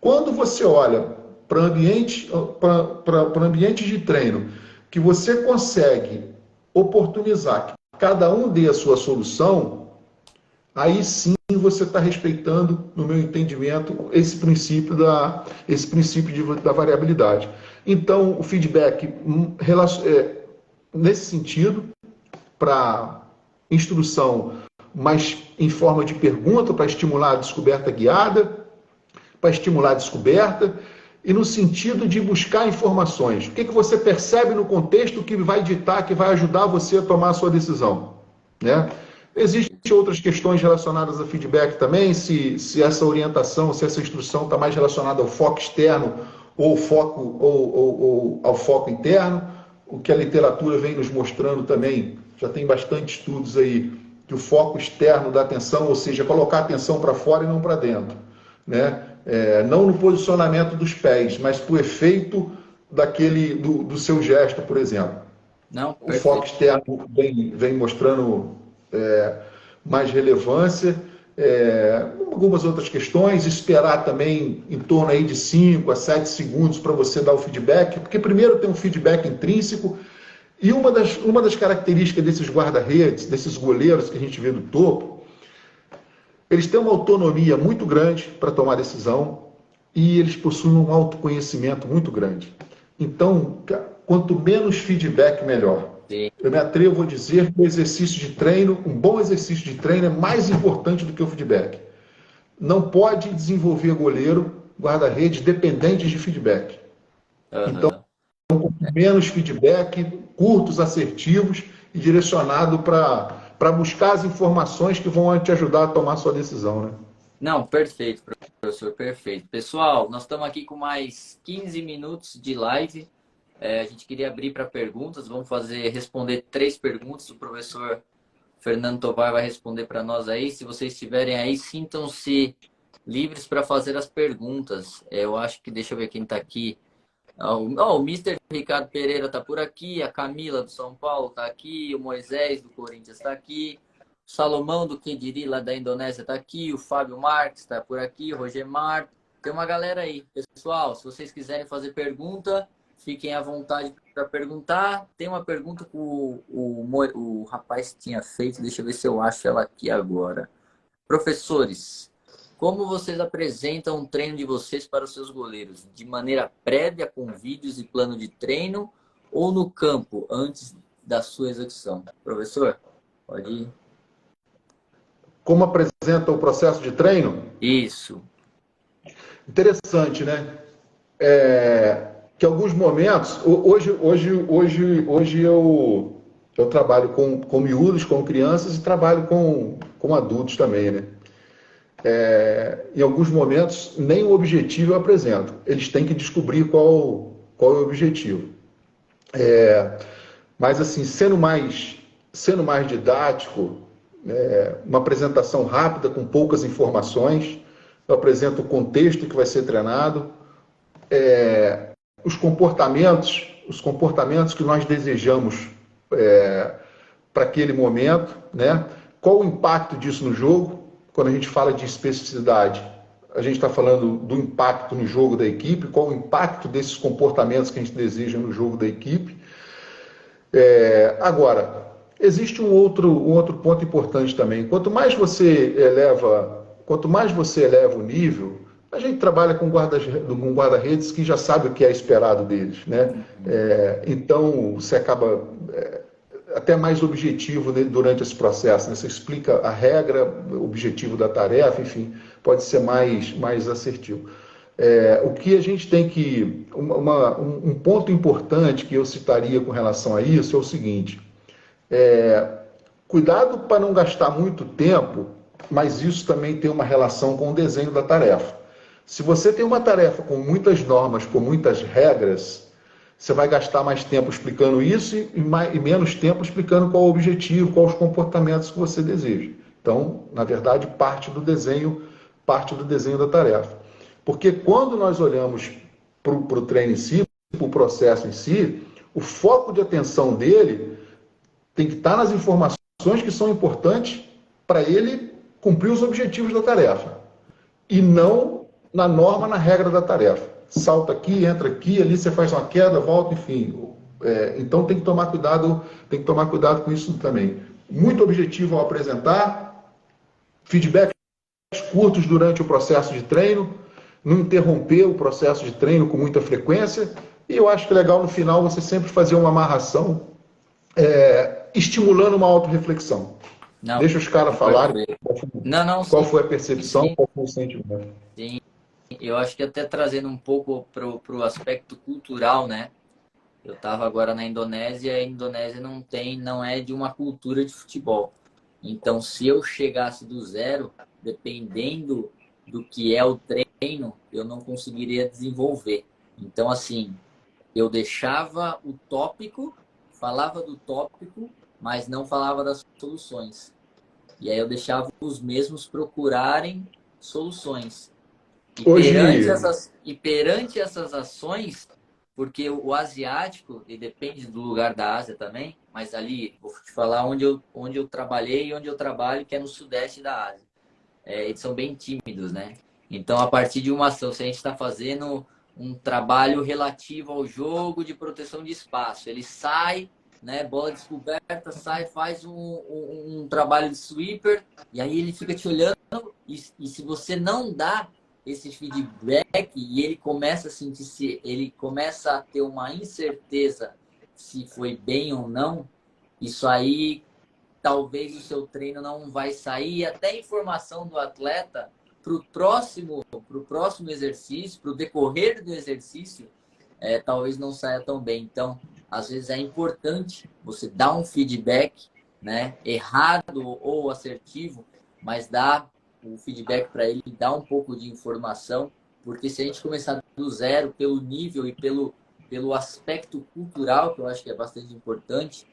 Quando você olha para ambientes de treino, que você consegue oportunizar que cada um dê a sua solução, aí sim você está respeitando, no meu entendimento, esse princípio da variabilidade. Então, o feedback, nesse sentido, para instrução, mas em forma de pergunta, para estimular a descoberta guiada, para estimular a descoberta, e no sentido de buscar informações. O que você percebe no contexto que vai ditar, que vai ajudar você a tomar a sua decisão, né? Existem outras questões relacionadas a feedback também, se essa orientação, se essa instrução está mais relacionada ao foco externo ou ao foco interno, o que a literatura vem nos mostrando também, já tem bastante estudos aí, que o foco externo da atenção, ou seja, colocar a atenção para fora e não para dentro, né? Não no posicionamento dos pés, mas para o efeito do seu gesto, por exemplo. Não, o foco externo vem mostrando mais relevância. Algumas outras questões, esperar também em torno aí de 5 a 7 segundos para você dar o feedback, porque primeiro tem um feedback intrínseco, e uma das características desses guarda-redes, desses goleiros que a gente vê do topo, eles têm uma autonomia muito grande para tomar decisão e eles possuem um autoconhecimento muito grande. Então, quanto menos feedback, melhor. Sim. Eu me atrevo a dizer que o exercício de treino, um bom exercício de treino é mais importante do que o feedback. Não pode desenvolver goleiro, guarda-redes dependentes de feedback. Então, menos feedback, curtos, assertivos e direcionado para buscar as informações que vão te ajudar a tomar a sua decisão, né? Não, perfeito, professor, perfeito. Pessoal, nós estamos aqui com mais 15 minutos de live. A gente queria abrir para perguntas. Vamos responder 3 perguntas. O professor Fernando Tovar vai responder para nós aí. Se vocês estiverem aí, sintam-se livres para fazer as perguntas. Eu acho que, deixa eu ver quem está aqui. O Mr. Ricardo Pereira está por aqui, a Camila do São Paulo está aqui, o Moisés do Corinthians está aqui, o Salomão do Kediri lá da Indonésia está aqui, o Fábio Marques está por aqui, o Rogemar. Tem uma galera aí. Pessoal, se vocês quiserem fazer pergunta, fiquem à vontade para perguntar. Tem uma pergunta que o rapaz tinha feito, deixa eu ver se eu acho ela aqui agora. Professores, como vocês apresentam o treino de vocês para os seus goleiros? De maneira prévia, com vídeos e plano de treino, ou no campo, antes da sua execução? Professor, pode ir. Como apresenta o processo de treino? Isso. Interessante, né? Que alguns momentos... Hoje eu trabalho com miúdos, com crianças, e trabalho com adultos também, né? Em alguns momentos, nem o objetivo eu apresento. Eles têm que descobrir qual é o objetivo. Mas, assim, sendo mais didático, uma apresentação rápida, com poucas informações, eu apresento o contexto que vai ser treinado, os comportamentos que nós desejamos para aquele momento, né? Qual o impacto disso no jogo? Quando a gente fala de especificidade, a gente está falando do impacto no jogo da equipe, qual o impacto desses comportamentos que a gente deseja no jogo da equipe. Agora, existe um outro ponto importante também. Quanto mais você eleva o nível, a gente trabalha com guarda-redes que já sabe o que é esperado deles, né? Então, você acaba até mais objetivo durante esse processo, né? Você explica a regra, o objetivo da tarefa, enfim, pode ser mais assertivo. O que a gente tem que... Um ponto importante que eu citaria com relação a isso é o seguinte: cuidado para não gastar muito tempo mas isso também tem uma relação com o desenho da tarefa. Se você tem uma tarefa com muitas normas, com muitas regras, você vai gastar mais tempo explicando isso e menos tempo explicando qual o objetivo, quais os comportamentos que você deseja. Então, na verdade, parte do desenho da tarefa. Porque quando nós olhamos para o treino em si, para o processo em si, o foco de atenção dele tem que estar nas informações que são importantes para ele cumprir os objetivos da tarefa. E não na norma, na regra da tarefa. Salta aqui, entra aqui, ali você faz uma queda, volta, enfim. Então tem que tomar cuidado com isso também. Muito objetivo ao apresentar, feedbacks curtos durante o processo de treino, não interromper o processo de treino com muita frequência. E eu acho que é legal no final você sempre fazer uma amarração, estimulando uma autorreflexão. Não, Deixa os caras falarem qual sim, foi a percepção, sim, qual foi o sentimento. sim. Eu acho que até trazendo um pouco pro aspecto cultural, né? Eu estava agora na Indonésia, e a Indonésia não é de uma cultura de futebol. Então, se eu chegasse do zero, dependendo do que é o treino, eu não conseguiria desenvolver. Então, assim, eu deixava o tópico, falava do tópico, mas não falava das soluções. E aí eu deixava os mesmos procurarem soluções. Hoje, E perante essas ações, porque o asiático, e depende do lugar da Ásia também, mas ali, vou te falar onde eu trabalhei e onde eu trabalho, que é no sudeste da Ásia. Eles são bem tímidos, né? Então, a partir de uma ação, se a gente está fazendo um trabalho relativo ao jogo de proteção de espaço, ele sai, né, bola descoberta, sai, faz um trabalho de sweeper, e aí ele fica te olhando, e se você não dá esse feedback e ele começa a sentir, ele começa a ter uma incerteza se foi bem ou não, isso aí talvez o seu treino não vai sair, até a informação do atleta para o próximo exercício, para o decorrer do exercício, talvez não saia tão bem. Então, às vezes é importante você dar um feedback, né, errado ou assertivo, mas dar o feedback para ele, dar um pouco de informação, porque se a gente começar do zero, pelo nível e pelo aspecto cultural, que eu acho que é bastante importante,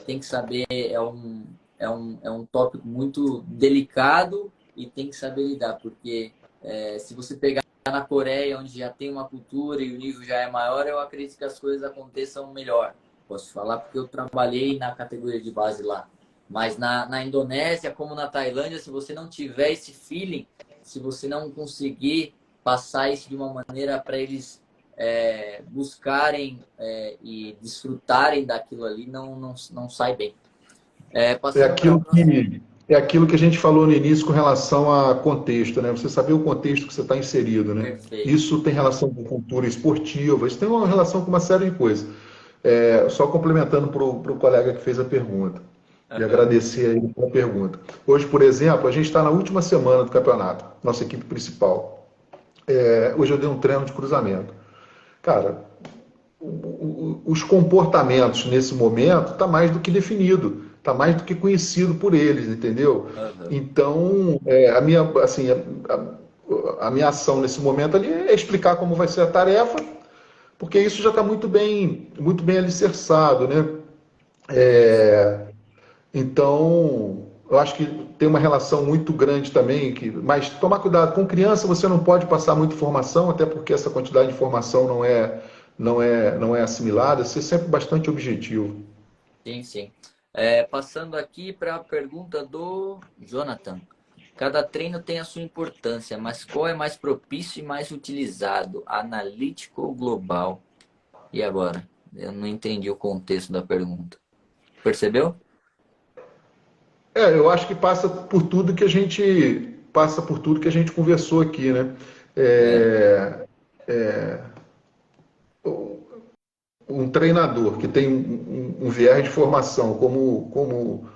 tem que saber, é um tópico muito delicado e tem que saber lidar, porque se você pegar na Coreia, onde já tem uma cultura e o nível já é maior, eu acredito que as coisas aconteçam melhor. Posso falar porque eu trabalhei na categoria de base lá. Mas na Indonésia, como na Tailândia, se você não tiver esse feeling, se você não conseguir passar isso de uma maneira para eles buscarem e desfrutarem daquilo ali, não sai bem. é Passando para a aquilo próxima. é aquilo que a gente falou no início com relação a contexto, né? Você saber o contexto que você está inserido, né? Perfeito. Isso tem relação com cultura esportiva, isso tem uma relação com uma série de coisas. Só complementando para o colega que fez a pergunta e Uhum. agradecer a ele pela pergunta. Hoje, por exemplo, a gente está na última semana do campeonato, nossa equipe principal. Hoje eu dei um treino de cruzamento. Cara, os comportamentos nesse momento está mais do que definido, está mais do que conhecido por eles, entendeu? Uhum. Então, a minha ação nesse momento ali é explicar como vai ser a tarefa, porque isso já está muito bem alicerçado, né? Então, eu acho que tem uma relação muito grande também, mas tomar cuidado, com criança você não pode passar muita informação, até porque essa quantidade de informação não é assimilada, ser sempre bastante objetivo. Sim, sim. Passando aqui para a pergunta do Jonathan. Cada treino tem a sua importância, mas qual é mais propício e mais utilizado? Analítico ou global? E agora? Eu não entendi o contexto da pergunta. Percebeu? Eu acho que passa por tudo que a gente conversou aqui, né? É. É, um treinador que tem um viés de formação como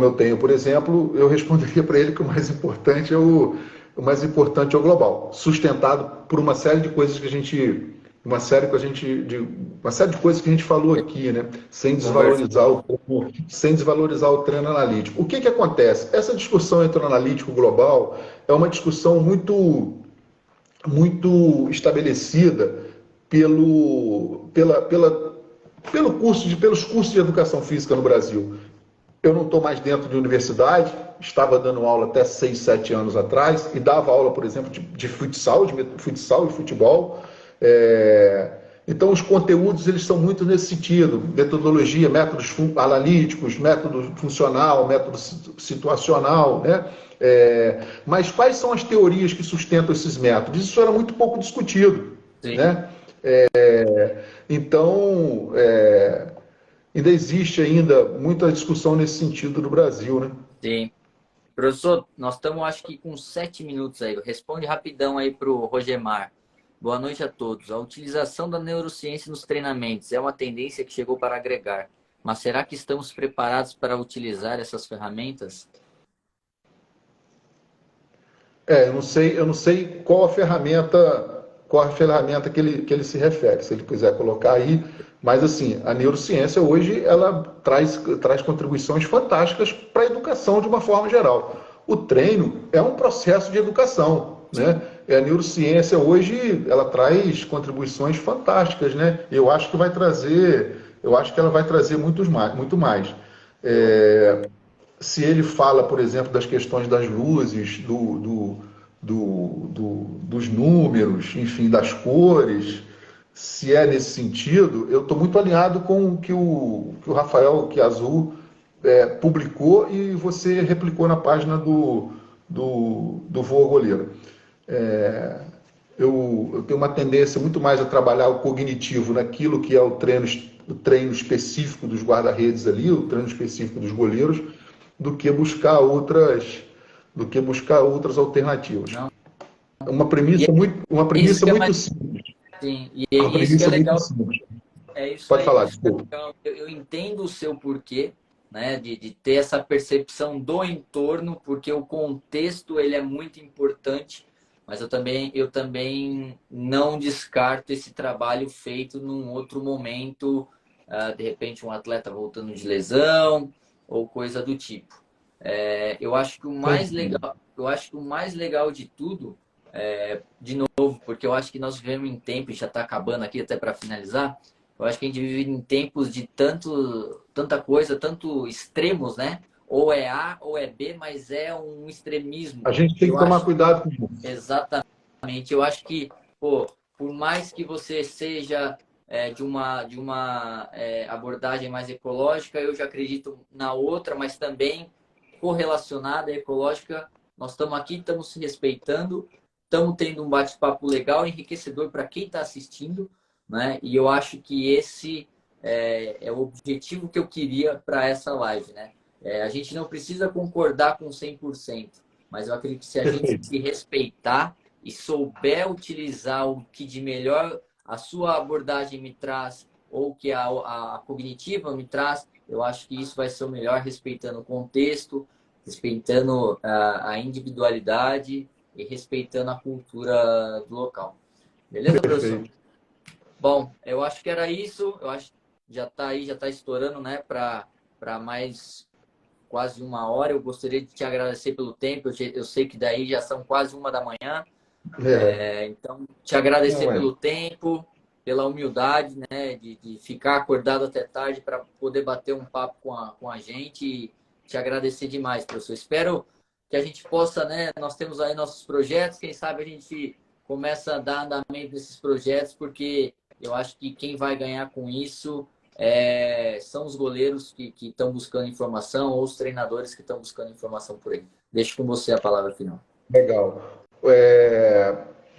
eu tenho, por exemplo, eu responderia para ele que o mais importante é o global, sustentado por uma série de coisas que a gente uma série de coisas que a gente falou aqui, né? Sem desvalorizar o treino analítico. O que que acontece? Essa discussão entre o analítico global é uma discussão muito estabelecida pelos cursos de educação física no Brasil. Eu não estou mais dentro de universidade, estava dando aula até 6, 7 anos atrás, e dava aula, por exemplo, de futsal e futebol. Então, os conteúdos eles são muito nesse sentido: metodologia, métodos analíticos, método funcional, método situacional, né? Mas quais são as teorias que sustentam esses métodos? Isso era muito pouco discutido, Sim. né? Então, ainda existe ainda muita discussão nesse sentido no Brasil, né? Sim. Professor, nós estamos, acho que, com 7 minutos aí. Responde rapidão aí para o Rogemar. Boa noite a todos. A utilização da neurociência nos treinamentos é uma tendência que chegou para agregar. Mas será que estamos preparados para utilizar essas ferramentas? Eu não sei qual a ferramenta que ele se refere, se ele quiser colocar aí, mas assim, a neurociência hoje ela traz contribuições fantásticas para a educação de uma forma geral. O treino é um processo de educação, né? E a neurociência hoje ela traz contribuições fantásticas, né? Eu acho que ela vai trazer muito mais. Se ele fala, por exemplo, das questões das luzes, dos números, enfim, das cores, se é nesse sentido, eu estou muito alinhado com o que o Rafael Chiazzu publicou e você replicou na página do Voa Goleiro. Eu tenho uma tendência muito mais a trabalhar o cognitivo naquilo que é o treino específico dos guarda-redes ali, o treino específico dos goleiros, do que buscar outras alternativas. Não. Uma premissa muito simples. Sim, e Uma isso que é premissa muito legal. simples. É isso Pode aí. falar, Isso que é desculpa. legal. Eu entendo o seu porquê, né, de ter essa percepção do entorno, porque o contexto ele é muito importante, mas eu também não descarto esse trabalho feito num outro momento, de repente um atleta voltando de lesão ou coisa do tipo. Eu acho que o mais legal, de tudo, de novo, porque eu acho que nós vivemos em tempos, já está acabando aqui até para finalizar, eu acho que a gente vive em tempos de tanta coisa, tanto extremos, né? Ou é A ou é B, mas é um extremismo. A gente tem que Eu tomar acho cuidado com isso. exatamente. Eu acho que, pô, por mais que você seja de uma abordagem mais ecológica, eu já acredito na outra, mas também correlacionada à ecológica. Nós estamos aqui, estamos se respeitando, estamos tendo um bate-papo legal, enriquecedor para quem está assistindo, né? E eu acho que esse é o objetivo que eu queria para essa live, né? A gente não precisa concordar com 100%, mas eu acredito que se a gente Perfeito. se respeitar e souber utilizar o que de melhor a sua abordagem me traz ou que a cognitiva me traz, eu acho que isso vai ser o melhor, respeitando o contexto, respeitando a individualidade e respeitando a cultura do local. Beleza, professor? Perfeito. Bom, eu acho que era isso. Eu acho que já está aí, já está estourando, né, para mais quase 1 hora. Eu gostaria de te agradecer pelo tempo. Eu sei que daí já são quase 1 da manhã. Então, te agradecer Não é. pelo tempo, pela humildade, né, de ficar acordado até tarde para poder bater um papo com a gente. E te agradecer demais, professor. Espero que a gente possa, né, nós temos aí nossos projetos, quem sabe a gente começa a dar andamento nesses projetos, porque eu acho que quem vai ganhar com isso são os goleiros que estão buscando informação ou os treinadores que estão buscando informação por aí. Deixo com você a palavra final. Legal.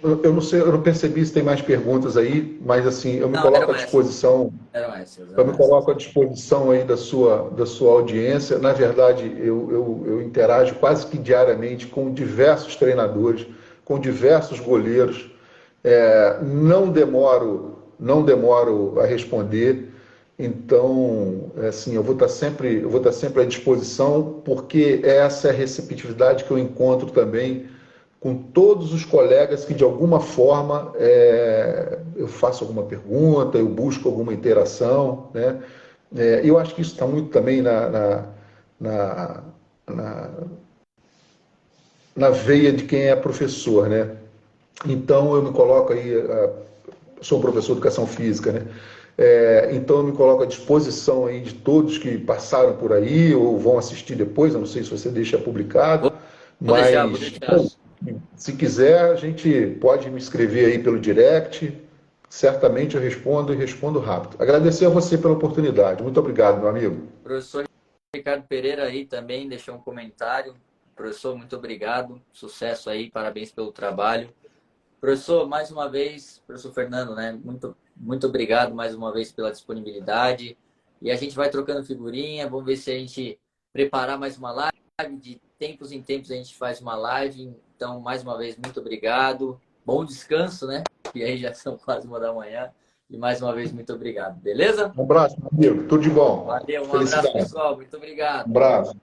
Eu não sei, eu não percebi se tem mais perguntas aí, mas assim, eu me Não, coloco à disposição. eram essas, Eu eram me essas. coloco à disposição aí da sua audiência. Na verdade, eu interajo quase que diariamente com diversos treinadores, com diversos goleiros. Não demoro a responder. Então, assim, eu vou estar sempre à disposição, porque essa é a receptividade que eu encontro também com todos os colegas que de alguma forma eu faço alguma pergunta, eu busco alguma interação, né? Eu acho que isso está muito também na, na, na veia de quem é professor, né? Então eu me coloco aí, sou um professor de educação física, né? Então eu me coloco à disposição aí de todos que passaram por aí ou vão assistir depois, eu não sei se você deixa publicado, Vou deixar, vou mas deixar. se quiser a gente pode me escrever aí pelo direct, certamente eu respondo e respondo rápido. Agradecer a você pela oportunidade, muito obrigado, meu amigo. Professor Ricardo Pereira aí também deixou um comentário. Professor, muito obrigado. Sucesso aí, parabéns pelo trabalho. Professor, mais uma vez, professor Fernando, né? Muito obrigado mais uma vez pela disponibilidade. E a gente vai trocando figurinha, vamos ver se a gente preparar mais uma live. De tempos em tempos a gente faz uma live. Então, mais uma vez, muito obrigado. Bom descanso, né? E aí já são quase 1 da manhã. E mais uma vez, muito obrigado. Beleza? Um abraço, meu amigo, tudo de bom. Valeu, um abraço, Felicidade. pessoal. Muito obrigado. Um abraço.